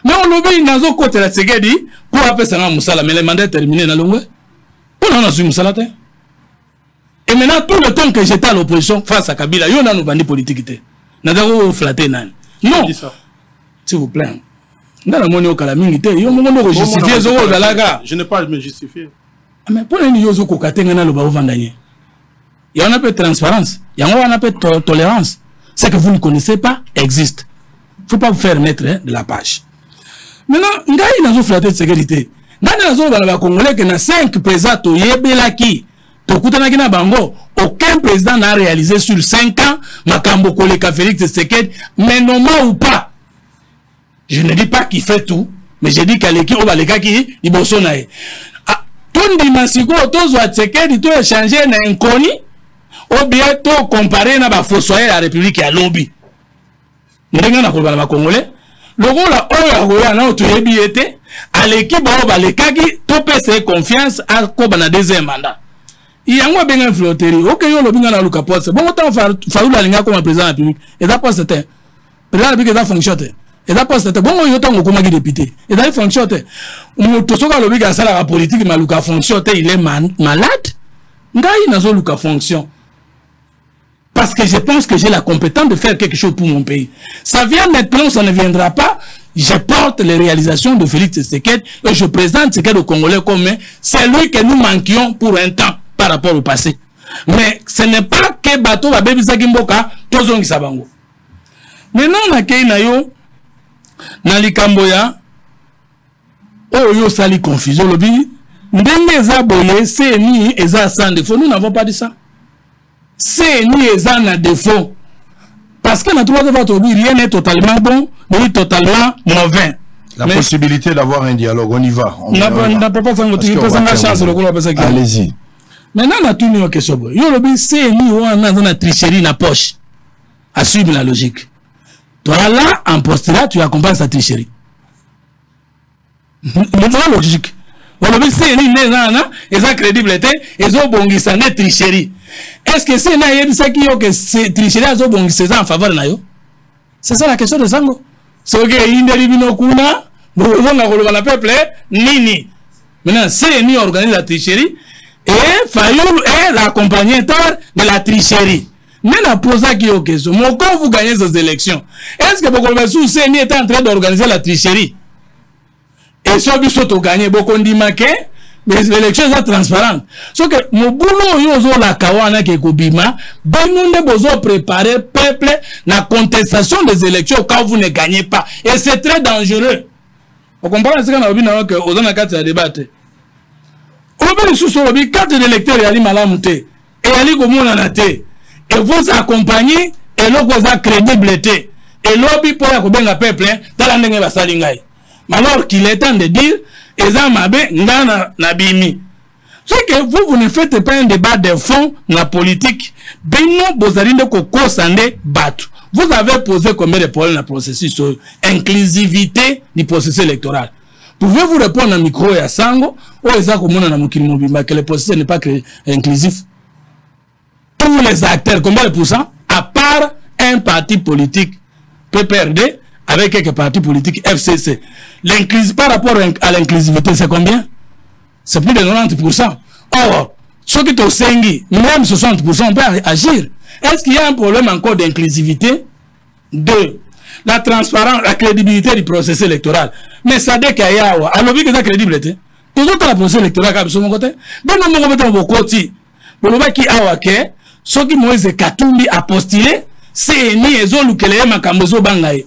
Mais on l'oublie, Nazo côté la Tseke dit, pour appeler ça Moussala, mais les mandats terminés dans l'ongwe, pour on a su Moussala. Et maintenant, tout le temps que j'étais à l'opposition face à Kabila, il y a un bandit politique. Nazo flatté, non. S'il vous plaît. Je n'ai pas à me justifier. Mais pour les gens qui ont il y a un peu de transparence, il y a un peu de tolérance. Ce que vous ne connaissez pas existe. Il ne faut pas vous faire mettre de la page. Maintenant, il y a une flatté de sécurité. Il y a un Congolais qui a 5 présidents qui aucun président n'a réalisé sur 5 ans Makambo Koleka Félix Tshisekedi, mais non ou pas. Je ne dis pas qu'il fait tout, mais je dis qu'il y a des gens qui sont tout dimanche, tous les Tshisekedi, tout échangé dans un coni, ou bien tout comparé à la fossoyeur de la République à lobby. Nous avons des Congolais. Le rôle à l'équipe tout peut se confiance à Koba deuxième mandat. Il y a un flotterie. Ok, il y a un Luka Poste. Bon, autant Farouk Lalinga comme président de la République. Et ça passe c'était. Le président de la République est fonctionné. Et ça passe c'était. Bon, il y a un comme député. Et ça fonctionne. Tout ce que le la politique, mais Luka fonctionne, il est malade. Il y a un Luka fonction. Parce que je pense que j'ai la compétence de faire quelque chose pour mon pays. Ça vient maintenant, ça ne viendra pas. Je porte les réalisations de Félix Tshisekedi et je présente Tshisekedi au Congolais comme c'est lui que nous manquions pour un temps par rapport au passé. Mais ce n'est pas que bateau va bébi Sagimboka, tozongi sabango. Maintenant, na kei na yo, na likamboya, yo sali confusion, lobi, ndenge eza boye, c'est ni eza sans défaut, nous n'avons pas dit ça. C'est ni eza na défaut. Parce que notre rien n'est totalement bon, ni totalement mauvais. La possibilité d'avoir un dialogue, on y va. Allez-y. Maintenant, on a tout une question. C'est ni on a tricherie dans la poche. Assume la logique. Toi là, en postulat, tu accompagnes sa tricherie. C'est logique. C'est ni ils ont crédibilité, ils ont bon tricherie. Est-ce que c'est que tricherie en faveur de yo? C'est ça la question de Sango. C'est que Inderibino Kuna, le peuple, Nini. Maintenant, c'est ni organise la tricherie et Fayoul est l'accompagnateur de la tricherie. Mais la posa qui est au question, quand vous gagnez ces élections, est-ce que Bokolbessou Seni est en train d'organiser la tricherie? Et si on a gagné beaucoup de maquets, mais les élections sont transparentes. Sauf que mon boulot, yozo la kawana ke kobima, ben nous ne besoin préparer peuple la contestation des élections quand vous ne gagnez pas. Et c'est très dangereux. Vous comprenez ce qu'on a dit que aux en a quatre débattre. On peut sous sur le carte d'électeur et ali malamute et ali comme on en a été. Et vous accompagnez et l'autre vous a crédibilité. Et l'obbi pour la kobenga peuple dans la ndenge basalingai. Alors qu'il est temps de dire Eza mabe ngana nabimi. C'est que vous ne faites pas un débat de fond dans la politique. Vous avez posé combien de problèmes dans le processus sur inclusivité du processus électoral. Pouvez-vous répondre à micro et à Sango ou que le processus n'est pas inclusif? Tous les acteurs, combien de pourcents? À part un parti politique, PPRD, avec quelques partis politiques, FCC. Par rapport à l'inclusivité, c'est combien? C'est plus de 90%. Or, ceux qui sont 5, même 60%, on peut agir. Est-ce qu'il y a un problème encore d'inclusivité? 2. La transparence, la crédibilité du processus électoral. Mais ça dit qu'il y a alors que ça crédibilité. Tout le processus électoral qui est sur mon côté. Ben non, mon côté, mon côté. Bon, le qui a que ceux qui m'ont Katumbi a postulé, c'est ni ezo lukele makambozo bangaye.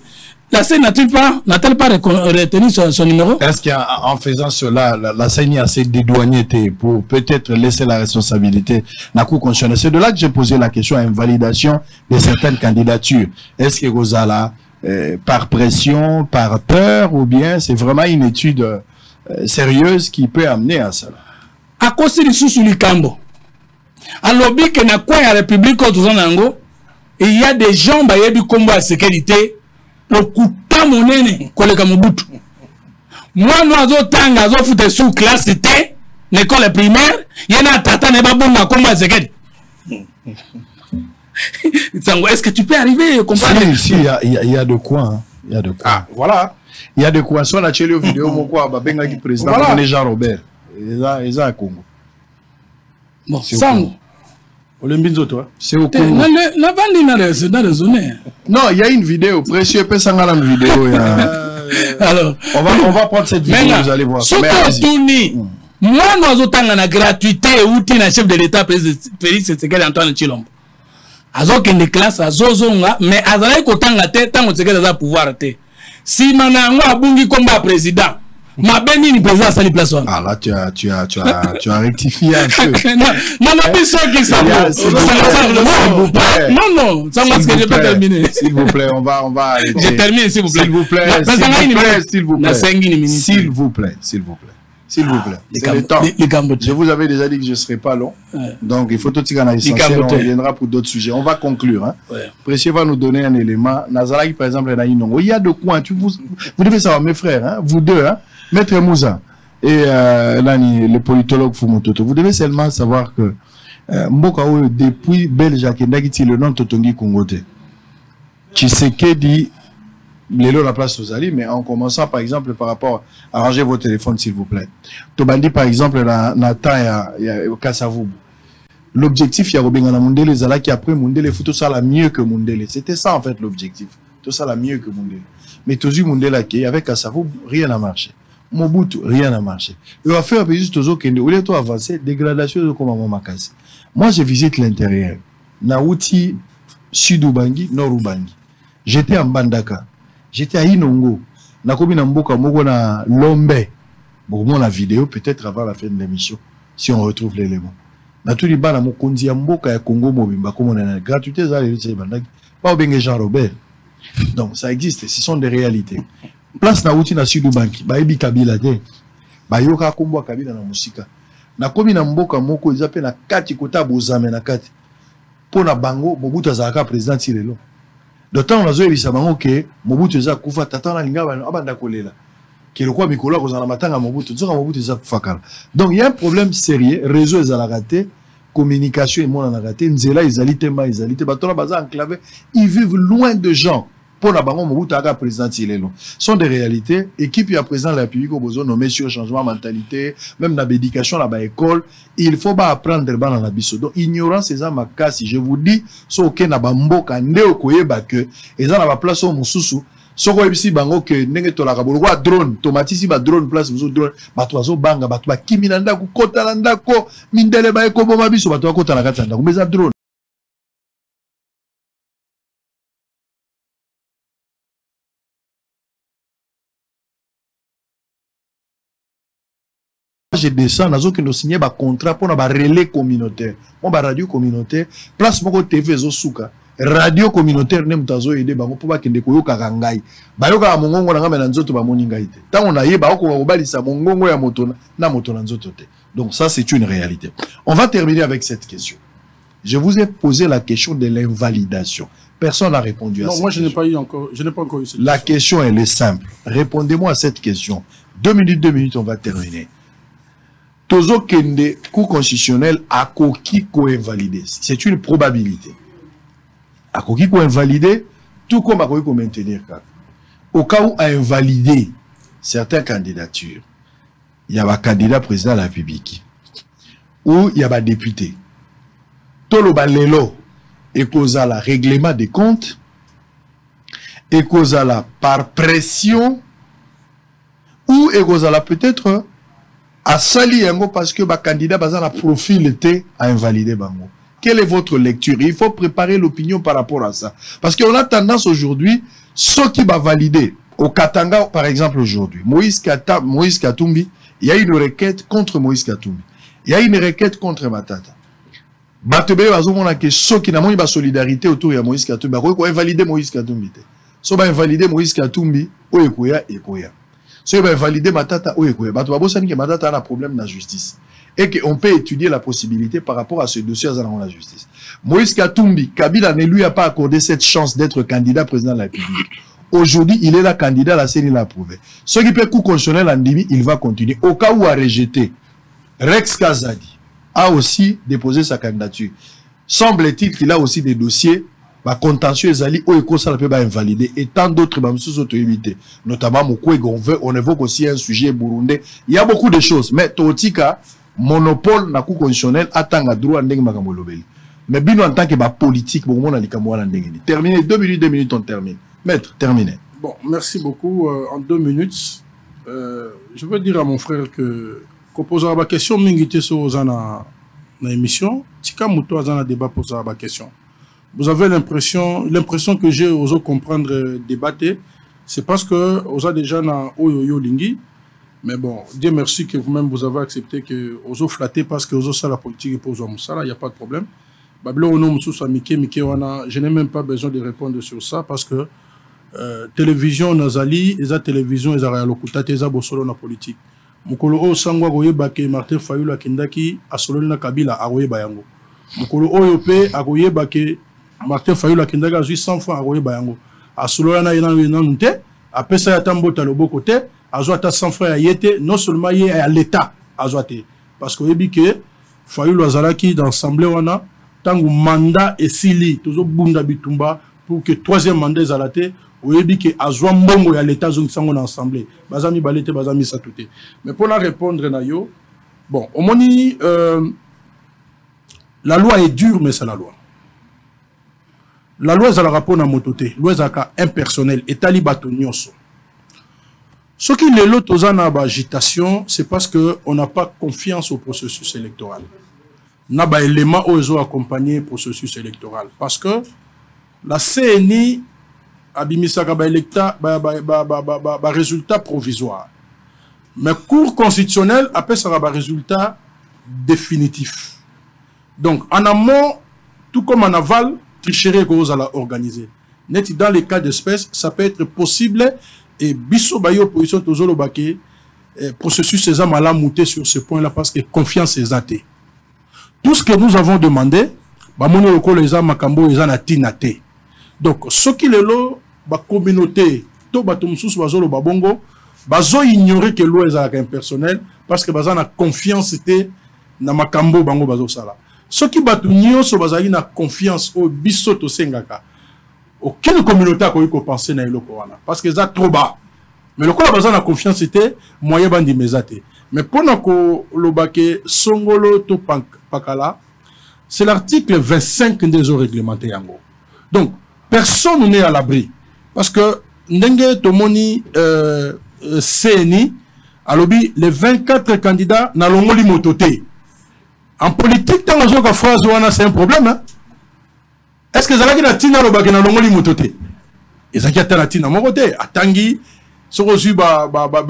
La CENI n'a-t-elle pas retenu son numéro? Est-ce qu'en faisant cela, la CENI a assez dédouané pour peut-être laisser la responsabilité dans la Cour constitutionnelle? C'est de là que j'ai posé la question à invalidation de certaines candidatures. Est-ce que Rosala, par pression, par peur, ou bien c'est vraiment une étude sérieuse qui peut amener à cela? À cause du sous-Likambo, à l'objet que n'a quoi la République il y a des gens qui ont du combat à sécurité. Okuta monene koleka Mobutu. Moi nous azotanga azofuta sous classe T l'école primaire yana tata ne babonga komba zekedi. Est-ce que tu peux arriver à comprendre? Si, il y a de quoi, hein. Il y a de quoi. Ah, voilà. Il y a de quoi. Si on a télé vidéo mon quoi babenga qui président voilà. Jean Robert. Ils ont Congo. Bon, Sango. C'est au Congo. Non, il y a une vidéo. Précieux, peut s'en aller une vidéo. Alors, on va prendre cette vidéo, vous allez voir. Moi, nous avons la gratuité outil na chef de l'État, Félix Tshisekedi Antoine Tshilombo. Azo kende classe, azo zonga, mais azalai kotanga te, tango Tshisekedi aza pouvoir te. Si manango abungi komba président. Ma béni ni président sali place. Ah là tu as rectifié un peu. Non, qui ça. Non, ça m'a ce que je peux terminer. S'il vous plaît, on va arrêter. Je termine s'il vous plaît. S'il vous plaît. C'est le temps. Je vous avais déjà dit que je ne serai pas long. Donc, il faut tout dire l'essentiel. On reviendra pour d'autres sujets. On va conclure. Hein. Précieux va nous donner un élément. Nazalaki, par exemple, il y a de quoi. Vous devez savoir, mes frères, hein, vous deux, hein, Maître Moussa et le politologue Fumototo, vous devez seulement savoir que Mboka depuis Belge Kendaki, le nom Totongi Kongote. Tshisekedi Lélo la place aux alliés, mais en commençant par exemple par rapport à ranger vos téléphones s'il vous plaît. Tobandi par exemple Nata il y a Kasavubu. L'objectif il y a Robengana Mundele Zala qui après Mundele faut tout ça la mieux que Mundele. C'était ça en fait l'objectif. Tout ça la mieux que Mundele. Mais toujours Mundele qui avec Kasavubu rien n'a marché. Mobutu rien n'a marché. Il va faire juste aux autres qui ont avancé dégradation de comment Makasi. Moi je visite l'intérieur. Naouti Sud Ubangi, Nord Ubangi. J'étais en Bandaka. J'étais à Inongo, Nakobi Namboka Mogo na Lombe. Bon, la vidéo peut-être avant la fin de l'émission, si on retrouve l'élément. Natuli bana mokonzi ya mboka ya Congo mobimba comme on a gratuité za les bandaki. Pas obenge Jean Robert. Donc ça existe, ce sont des réalités. Place na uti na Sud Banki, ba ebi Kabila te. Ba yoka kombo Kabila na musika. Nakobi na mboka moko izape na kati kota bozame na kati. Pona bango Mobutu azaka président Tirelo. D'autant on a joué que Mobutu eza kufa tata na linga abanda kolela que le quoi mikolo ko za matanga Mobutu nzoka Mobutu eza kufa kala. Donc il y a un problème sérieux, réseau eza la raté, communication et mon na raté, nzela izalité ma izalité batona baza enclavé, ils vivent loin de gens. Pour la banque Mobutu aga président Tilelo. Sont des réalités, équipe ya président de la République au besoin nommé sur changement mentalité, même dans l'éducation là bas école, il faut pas apprendre dans la biso. Donc ignorance c'est ça ma casse, je vous dis, so ok na bamboka ndeo koyeba que eza na ba place au mususu, so ko ebisi bango que ndenge to la kabolo wa drone, tomatisi ba drone place musu drone, bato bazo banga bato ba kimina ndako kota na ndako, mindele ba eko boma biso bato bakota na kata ndako, mais za drone. Je descends, nous avons signé un contrat pour un relais communautaire. Mon radio communautaire, place mon TV Zosuka, radio communautaire, nem tazo aider bango pour pas qu'il ne koyo karangai. Bayoka mongongo na ngame na nzoto ba moninga ite. Tant on a yé ba ko ba balisa mongongo ya moto na nzoto te. Donc ça, c'est une réalité. On va terminer avec cette question. Je vous ai posé la question de l'invalidation. Personne n'a répondu à cette question. Non, moi, je n'ai pas encore eu cette question. La question, elle est simple. Répondez-moi à cette question. 2 minutes, on va terminer. Tozo Kende, cours constitutionnel, a koki ko-invalidé. C'est une probabilité. A koki ko-invalidé, tout comme a koki ko-maintenir. Au cas où a invalidé certaines candidatures, il y a un candidat président de la République, ou il y a un député. Tolo balelo, et causa la règlement des comptes, et causa la par pression, ou et causa la peut-être à sali yango parce que le candidat a un profil était à invalider bango. Quelle est votre lecture? Il faut préparer l'opinion par rapport à ça. Parce qu'on a tendance aujourd'hui, ceux qui va valider, au Katanga par exemple aujourd'hui, Moïse Katumbi, il y a une requête contre Moïse Katumbi. Il y a une requête contre Matata. Batebe bazomona que ceux qui n'ont pas de solidarité autour de Moïse Katumbi, ils invalider Moïse Katumbi. Ceux qui invalider Moïse Katumbi, ou ekoya. Ceux qui invalider Matata, ou ekoya. Batebe bazomona que Matata a un problème dans la justice. Et qu'on peut étudier la possibilité par rapport à ce dossier dans la justice. Moïse Katumbi, Kabila ne lui a pas accordé cette chance d'être candidat président de la République. Aujourd'hui, il est là candidat, la CENI l'a approuvé. Ceux qui peuvent coup constitutionnel en Dimi, il va continuer. Au cas où a rejeté, Rex Kazadi a aussi déposé sa candidature. Semble-t-il qu'il a aussi des dossiers, contentieux Zali, où il peut invalider, et tant d'autres, notamment on évoque aussi un sujet burundais. Il y a beaucoup de choses, mais Totika, monopole na coup constitutionnel, attend à droit ndenge makamolobeli. Mais bien en tant que politique, terminé, 2 minutes, on termine. Maître, terminé. Bon, merci beaucoup. En 2 minutes, je veux dire à mon frère que poser la question, mingité sur dans l'émission, tika muto dans le débat poser la question. Vous avez l'impression que j'ai osé comprendre débattre, c'est parce que vous avez déjà na oyoyo lingi, mais bon, Dieu merci que vous-même vous avez accepté que vous avez flatté parce que vous avez ça la politique et pour vous ça, il n'y a pas de problème. Bablo ono mususa mike wana, je n'ai même pas besoin de répondre sur ça parce que télévision nazali, eza télévision eza réalokuta eza bosolo na politique. Mukolo o sangwa goyeba ke Martin Fayulu akendaki asololi na Kabila agoyeba yango. Mukolo oyo pe agoyeba ke Martin Fayulu akendaki azui 100 fois agoyeba yango. Asolola na yena nte, apesa ya tambota loboko te, azo ata 100 fois ya yete, non seulement yé à l'état azo te. Parce que yebi ke Fayulu azalaki dans l'assemblée wana tangu mandat esili tozo bunda bitumba pour que 3e mandat ezalate. Oui, que azwa mbongo ya l'état zongisango na assemblée bazami balete bazami satute. Mais pour la répondre na yo, bon, au moni la loi est dure mais c'est la loi. La loi est à la rapport na mototé, loi est à impersonnel et talibato nyonso. Ce qui est l'autre aux agitation, c'est parce que on n'a pas confiance au processus électoral. N'a pas élément aux accompagner processus électoral parce que la CNI abimisaka ba électa ba résultat provisoire. Mais cour constitutionnel appelle ça ba résultat définitif. Donc en amont, tout comme en aval, tricherie que vous allez organiser. Net dans les cas d'espèce, ça peut être possible et biso ba yo opposition tozolo baké processus ces hommes à monter sur ce point-là parce que confiance est athée. Tout ce que nous avons demandé, ba mono loko les hommes makambo les na tinate. Donc, ce qui est là, la communauté, tout le monde, bazo ignorer que l'eau est impersonnel parce que bazo na confiance na makambo bango bazo sala. Ce qui batu nyonso bazali na confiance au bisoto sengaka. Aucune communauté a ko penser na eloko wana parce que ça trop bas. Mais le quoi bazo na confiance c'était moyen bandi mezate. Mais pour na ko lobake songolo to pakala, c'est l'article 25 des eaux réglementées yango. Donc personne n'est à l'abri. Parce que, Ndenge Tomoni CNI, alobi, les 24 candidats n'allons pas mototé. En politique, dans la phrase, c'est un problème. Hein? Est-ce que Zalaki na tina lo bagena l'ongoli mototé? Et ça qui a tina tina mon côté. Atangi, sur reçu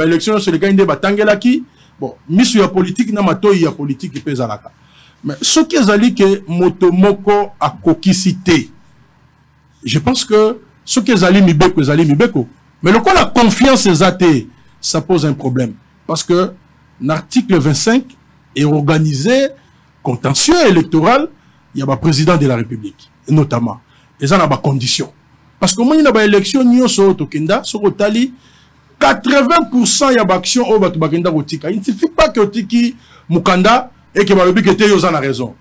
élection sur les gars ba tangelaki. Bon, mission ya politique na matoi ya politique qui pèse à la. Mais ce qui est allé que motomoko a kokisité. Je pense que ce qui est allé mibeko. Mais le coup la confiance est athée, ça pose un problème. Parce que l'article 25 et organiser contentieux électoral, il y a le président de la République, notamment. Et ça, il y a des conditions. Parce que moi, il y a des élections, il y a des 80% y a d'action au Batubakenda Rotika. Il ne suffit pas que Tiki Mukanda et que Balobi que Teyo a raison.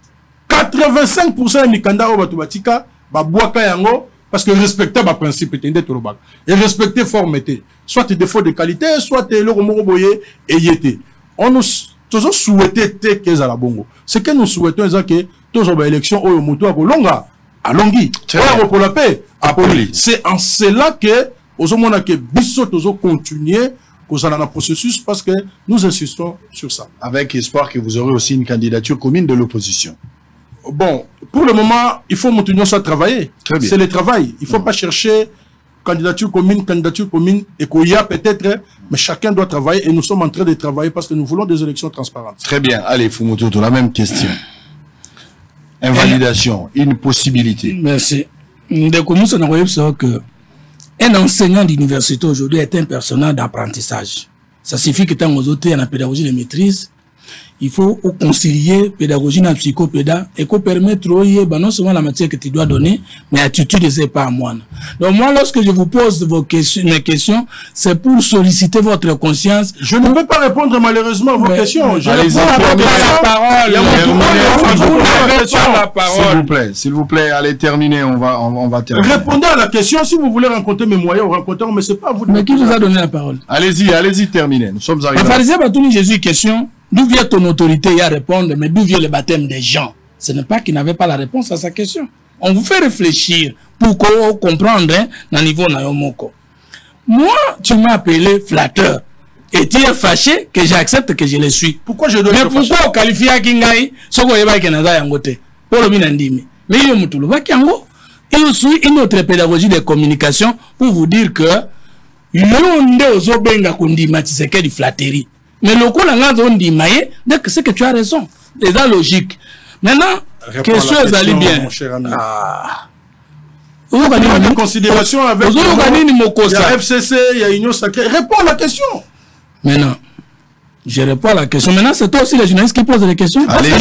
85% de Mikanda au Batubatika, Babouaka Yango, parce que respecter le principe et respecter formeté. Soit tes défauts de qualité, soit tes loromoroboye et yété. On nous toujours souhaité que ça la bongo. Ce que nous souhaitons, c'est que tous les élections au Moto à Kolonga, à Longhi, pour la paix, à Poli. C'est en cela que nous devons continuer dans le processus parce que nous insistons sur ça. Avec espoir que vous aurez aussi une candidature commune de l'opposition. Bon, pour le moment, il faut continuer à travailler. C'est le travail. Il ne faut pas chercher candidature commune, et qu'il y a peut-être, mais chacun doit travailler et nous sommes en train de travailler parce que nous voulons des élections transparentes. Très bien. Allez, Fumoto, la même question. Invalidation, une possibilité. Merci. Un enseignant d'université aujourd'hui est un personnel d'apprentissage. Ça signifie que tant aux autres, il y a la pédagogie de maîtrise. Il faut concilier pédagogie et psychopéda et qu'on permettre non seulement la matière que tu dois donner, mais l'attitude de ces pas à moi. Donc moi, lorsque je vous pose mes questions, c'est pour solliciter votre conscience. Je ne peux pas répondre malheureusement à vos questions. Allez-y, s'il vous plaît, allez terminer, on va terminer. Répondez à la question, si vous voulez rencontrer mes moyens, rencontrez, mais c'est pas vous. Mais qui vous a donné la parole? Allez-y, terminez. Nous sommes arrivés. Le pharisien va tourner Jésus question. D'où vient ton autorité à répondre, mais d'où vient le baptême des gens? Ce n'est pas qu'il n'avait pas la réponse à sa question. On vous fait réfléchir pour comprendre dans le niveau Nayomoko. Moi, tu m'as appelé flatteur. Et tu es fâché que j'accepte que je le suis. Pourquoi je dois mais pourquoi on qualifie à Kingaï, ce qu'on va yangote pour le minandimi? Mais il y a aussi une autre pédagogie de communication pour vous dire que l'onde aux obenga kundima tiseke di flatterie. Mais le coup, on dit, c'est que tu as raison. C'est la logique. Maintenant, question est allée bien. Vous avez une considération avec la FCC, il y a Union Sacrée. Réponds à la question. Maintenant, je réponds à la question. Maintenant, c'est toi aussi les journalistes qui posent les questions. Allez-y.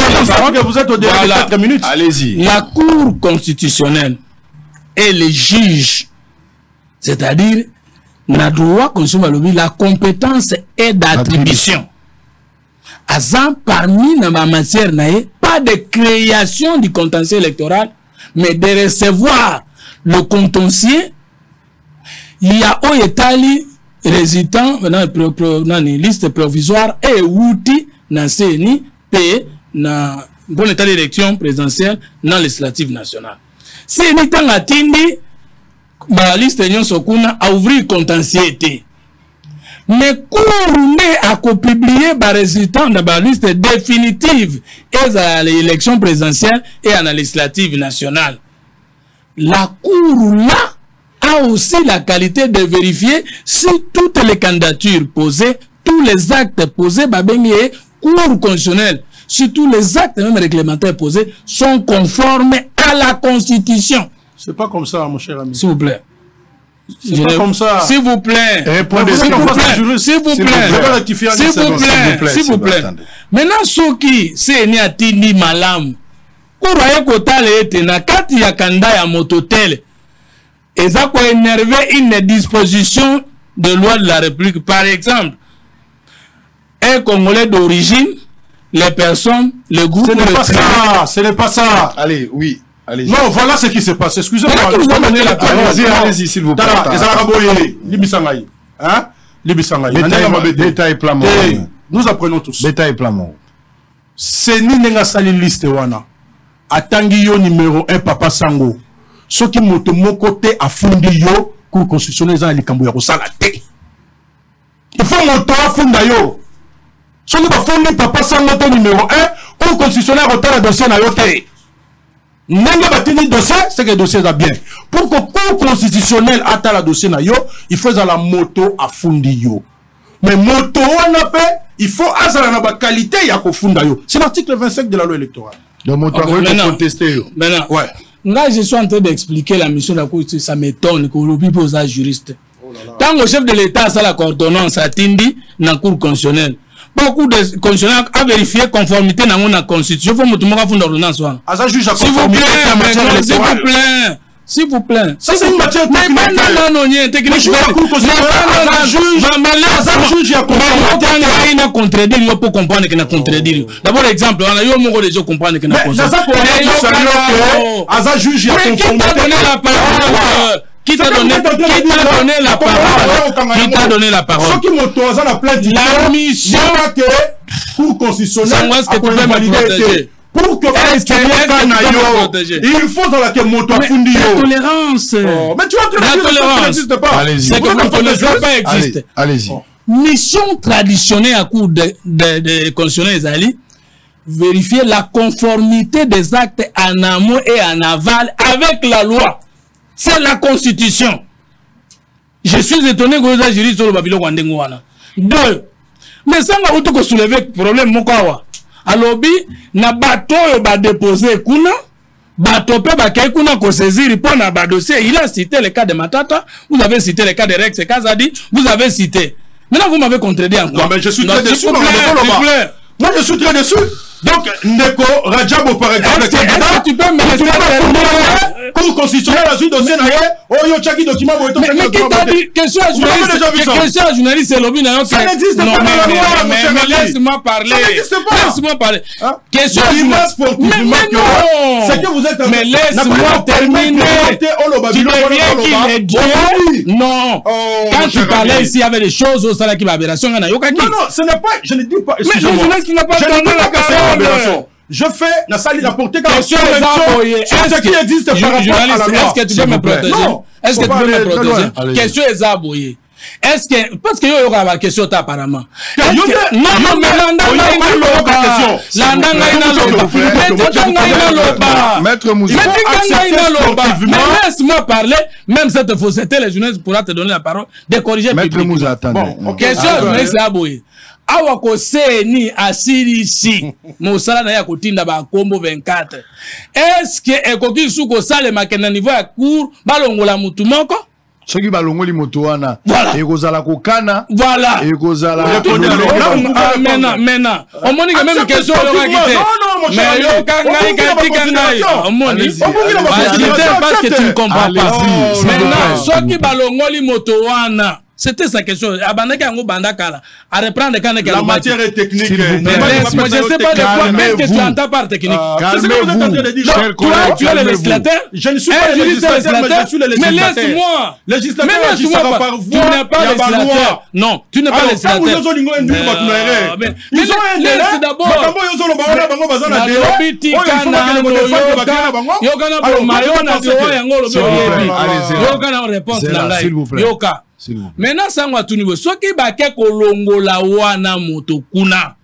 Vous êtes au délai de 4 minutes. Allez-y. La Cour constitutionnelle et les juges, c'est-à-dire la droit la compétence est d'attribution. Azan parmi dans ma matière pas de création du contentieux électoral, mais de recevoir le contentieux. Il y a au Itali résident dans une liste provisoire et outils dans CNI P dans bon état d'élection présidentielle dans législative nationale. CNI tant attendi la liste de Sokuna a ouvert contentieux. Mais qu'on a publié les résultats de la liste définitive et à l'élection présidentielle et à la législative nationale. La Cour là a aussi la qualité de vérifier si toutes les candidatures posées, tous les actes posés, Cour constitutionnelle, si tous les actes même réglementaires posés sont conformes à la Constitution. C'est pas comme ça, mon cher ami. S'il vous plaît. C'est pas comme ça. S'il vous plaît. Répondez. S'il vous plaît. S'il vous plaît. Maintenant, ceux qui c'est ni atindi malam. Kouraye kotale ete na kati ya kanda ya mototel. Eza ko énerver une disposition de loi de la République. Par exemple, un Congolais d'origine, les personnes, le groupe. Ce n'est pas ça. Ce n'est pas ça. Allez, oui. Allez-y. Non, voilà ce qui se passe. Excusez-moi. Allez-y, s'il vous plaît. Détail plan. Nous apprenons tous. Détail plan. C'est ni nenga sali liste wana. Atangi yo numéro 1 Papa Sango. Ce qui moto mon côté a fundi yo Cour constitutionnelle za likambo ya kosala te. Il faut moto a funda yo. Ce qui va fundi Papa Sango to numéro 1 Cour constitutionnelle retard dossier na yo te. Nenga batini dossier, c'est que le dossier est bien. Pour que le Cour constitutionnel attend le dossier na yo, il faut la moto à fundi yo. Mais moto on a fait, il faut azala na ba qualité ya ko funda yo. C'est l'article 25 de la loi électorale. Le moto a contesté yo. Maintenant, ouais. Là, je suis en train d'expliquer la mission de la Cour, ça m'étonne que l'on pose à juriste. Tant que le chef de l'État a la coordonnance à Tindi dans la Cour constitutionnelle, beaucoup de constitutionnels à vérifier conformité dans la constitution. Il faut que tout le monde fasse une ordonnance. S'il vous plaît. S'il vous plaît. Ça, c'est une matière technique. Non, technique. Je suis pas juge. Il a contredit, il faut comprendre qu'il a contredit. D'abord, exemple, on a eu un mot de gens comprendre qu'il a contredit. Qui t'a donné la parole? La mission pour constitutionnel pour que il faut dans laquelle moto a fundi la tolérance. Mais tu vois que la tolérance n'existe pas. C'est que la tolérance pas existe. Allez-y. Mission traditionnelle à cours de constitutionnels Ali, vérifier la conformité des actes en amont et en aval avec la loi. C'est la constitution. Je suis étonné que vous ayez juré sur le Babylone Wandengouana. 2. Mais ça va vous soulever le problème Mokawa. Alors, na bateau va déposer kuna, bateau peut bakai kuna ko saisir pour na dossier. Il a cité le cas de Matata, vous avez cité le cas de Rex Kazadi, vous avez cité. Maintenant vous m'avez contredit encore. Non mais je suis très déçu. Moi je suis très déçu. Donc Ndeko Rajabo par exemple. Est-ce que tu peux me laisser pour constitutionnel la suite dossier naie, oh yo chaki document mais qui t'a dit question à journaliste c'est lobby na ça n'existe pas dans la loi mais laisse-moi parler. Laisse-moi parler. Question à journaliste. C'est que vous êtes mais laisse-moi terminer. Tu deviens qu'il est Dieu. Non. Quand tu parlais ici il y avait des choses au salaire qui va aberration na yo kaki. Non, ce n'est pas, je ne dis pas. Mais le journaliste n'a pas donné la parole. Je fais la salle d'apporter comme question ce qui existe par rapport à la loi. Est-ce que tu peux me protéger? Est-ce que tu peux me protéger? Question est aboyée. Est-ce que parce que yo aura question apparemment. Non Maître Moussa. Mais laisse-moi parler. Même cette fausseté, les journalistes pourra te donner la parole de corriger. Maître Moussa, attendez. Question est aboyée. Awa ko seni asirisi mosala na ya kotinda ba kombo 24. Est-ce que ekoki su ko sale makena niveau ya cour balongola mutu moko? Soki balongoli moto wana ekozala kokana voilà ekozala mena omoni que même question longa kité mais yo kangai katika ngai omoni parce que tu ne comprends pas maintenant soki balongoli moto wana. C'était sa question. À reprendre quand la matière est technique. Moi, je ne sais pas de quoi. Qu'est-ce que tu entends par technique? Tu es le législateur. Je ne suis pas le législateur, mais je suis le législateur. Mais laisse-moi. Législateur par tu n'es pas législateur. Non, tu n'es pas législateur. Ils ont un délai d'abord. Maintenant, ça m'a tout niveau. Ce qui va que kolongola wana moto kuna.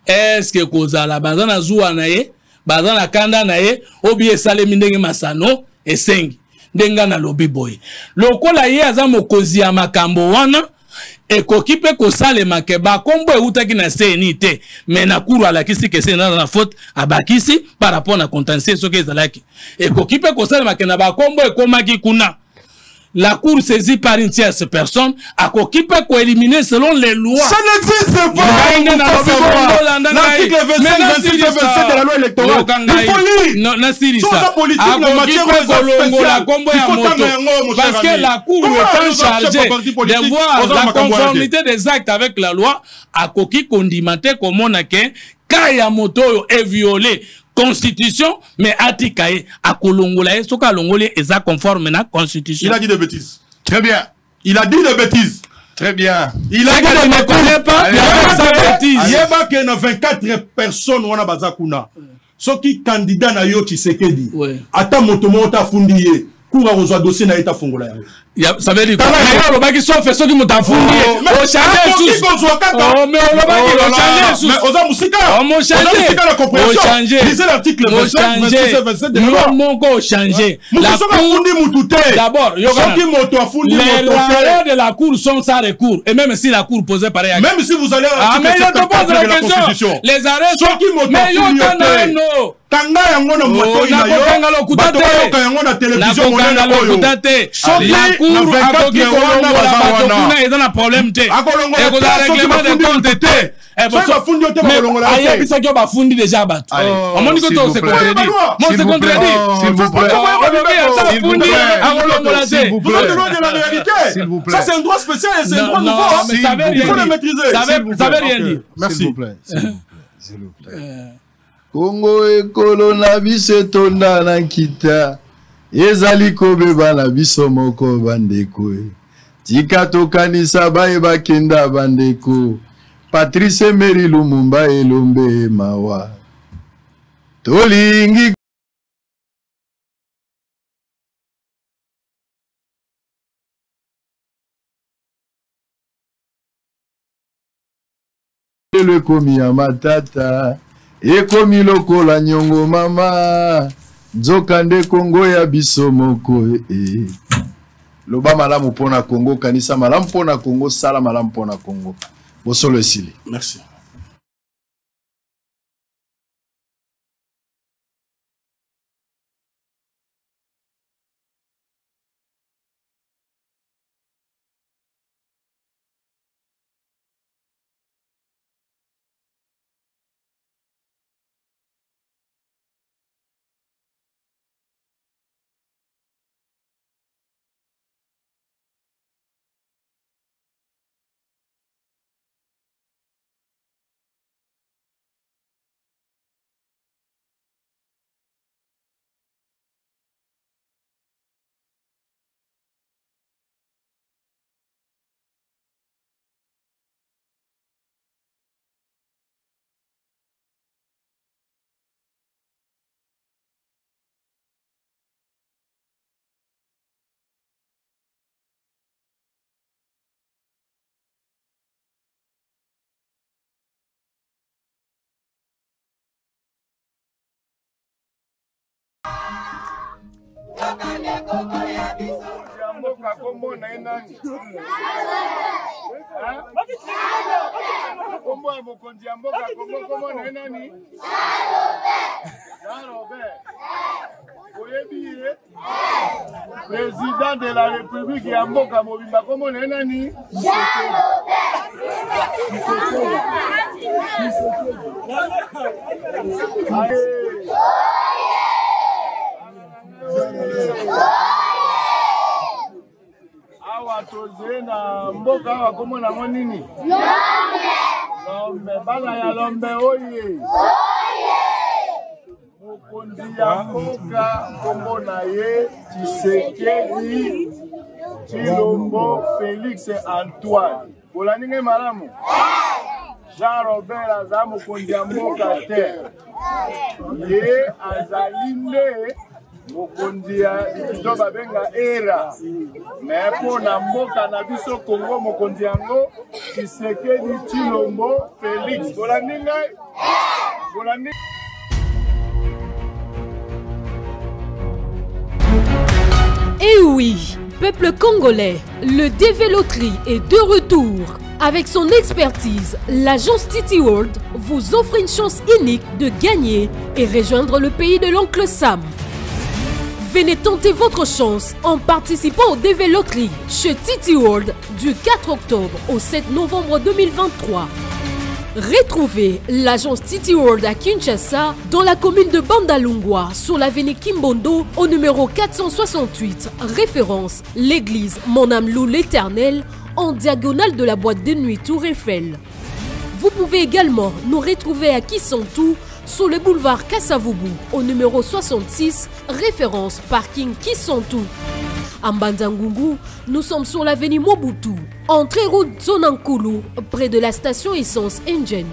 Est-ce que kozala bazana zuwa na ye, bazana kanda na ye, obi esalemi ndenge masano esengi. Ndenga na lobby boy. Lokola ye aza mokozi ya makambo wana ekoki pe kosalema ke bakombo eutaki na CNI te mais na kuru alakisi ke c'est na faute abakisi par rapport na contentieux soki ezalaki ekoki pe kosalema ke na bakombo ekomaki kuna. La cour saisie par une tierce personne a qui peut éliminer selon les lois. Ça n'existe pas. L'article 25 de la loi électorale. Il faut lire. Non, politique, la matière parce que la cour est chargée de voir la conformité des actes avec la loi a qui condimenté comme on a qu'un Kaya moto est violé. Constitution, mais Atikaye, à Kolongolae, Soka Longolé, et ça conforme à la Constitution. Il a dit des bêtises. Très bien. Il a dit des bêtises. Très bien. Il a dit des bêtises. Ne connaît pas. Il a dit il y a 24 personnes qui ont bazakuna. Ce qui candidat na yo Tshisekedi. Ata motomo ta fundiye. Koura aux dossiers na eta fongola. Ça veut dire quoi? Mais on va qui soit fait ce qui m'a fouillé. On change sous. Oh mais on va qui changer sous. Mais on a musika. On m'a changé. La compréhension. Lisez l'article 25, 26 et 27 de la loi. Mon go changer. La cour d'abord, qui moto a fundi moto. Les lois de la cour sont sans recours et même si la cour posait pareil. Même si vous allez à l'article 74 de la Constitution. Les arrêts sont qui moto. Mais yo kana no. Kanga yango na moto ina yo. Bato bayoka yango na télévision monene oyo. Soki na 24 heures na bazawana. Eza na problème te. Akolongola te règlement de compte te. Bafundi ote bakolongola te. Aye bisaki yo bafundi déjà bato. Omoni ko to se contredit. Moi c'est contredit. S'il vous plaît. S'il vous plaît. Ça c'est un droit spécial et c'est un droit nouveau. Il faut le maîtriser. Ça veut rien dire. Merci. S'il vous plaît. S'il vous plaît. Congo ekolo na biso tonda na kita ezali kobeba na biso moko bandeko tika tokanisa bayeba kenda bandeko Patrice Emery Lumumba elombe mawa tolingi le komi ya matata ekomi lokola nyongo mama nzoka nde Kongo ya biso moko loba malamu mpona Kongo kanisa malamu mpona Kongo sala malamu mpona Kongo bosolo esili. Merci. Président de la République ya mboka mobimba komo na nani? Awa toze na mboka awa komo na nini? Lombe bana ya lombe oye. Mokonzi ya mboka kombo na ye Tshisekedi Tshilombo Félix Antoine. Bolaninge malamu. Jean Robert aza mokonzi ya mboka te. Ye azali nde mokonzi ya biso babenga era. Mais mpona mboka na biso Kongo mokonzi yango Tshisekedi Tshilombo Félix. Bolaninge. Bolaninge. Et oui, peuple congolais, le Dévéloterie est de retour. Avec son expertise, l'agence Titi World vous offre une chance unique de gagner et rejoindre le pays de l'oncle Sam. Venez tenter votre chance en participant au Dévéloterie chez Titi World du 4 octobre au 7 novembre 2023. Retrouvez l'agence Titi World à Kinshasa dans la commune de Bandalungwa sur l'avenue Kimbondo au numéro 468, référence l'église Mon âme loue l'Éternel en diagonale de la boîte de nuit Tour Eiffel. Vous pouvez également nous retrouver à Kissantou sur le boulevard Kassavubu au numéro 66, référence parking Kissantou. À Mbandangungu, nous sommes sur l'avenue Mobutu, entrée route Zonankulu, près de la station essence Engine.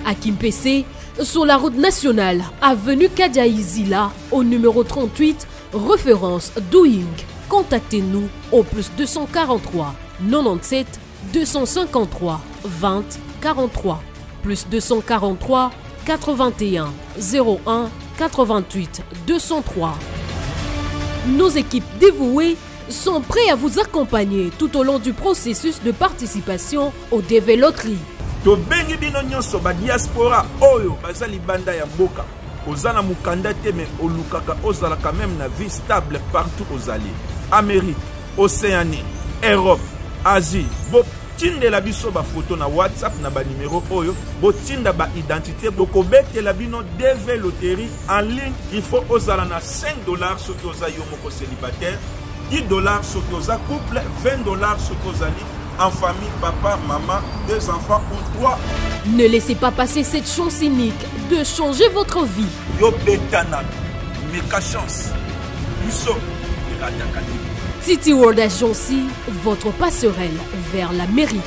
À Kimpese, sur la route nationale, avenue Kadiaïzila, au numéro 38, référence Doing. Contactez-nous au plus 243 97 253 20 43 plus 243 81 01 88 203. Nos équipes dévouées sont prêtes à vous accompagner tout au long du processus de participation au Dévéloterie. Tobengi bino nyonso ba diaspora oyo bazali banda ya mboka ozana mukanda te mais olukaka ozala quand même na vie stable partout ozali. Amérique, Océanie, Europe, Asie, tindela biso ba photo na WhatsApp na ba numéro oyo, botinda ba identité, bokobetela bino DV loterie en ligne. Il faut ozala na $5 soki oza yo moko célibataire, $10 soki oza couple, $20 soki ozali en famille, papa, maman, 2 enfants ou 3. Ne laissez pas passer cette chance unique de changer votre vie. Yo betana, meka chance. Biso, Titi World Agency, votre passerelle vers l'Amérique.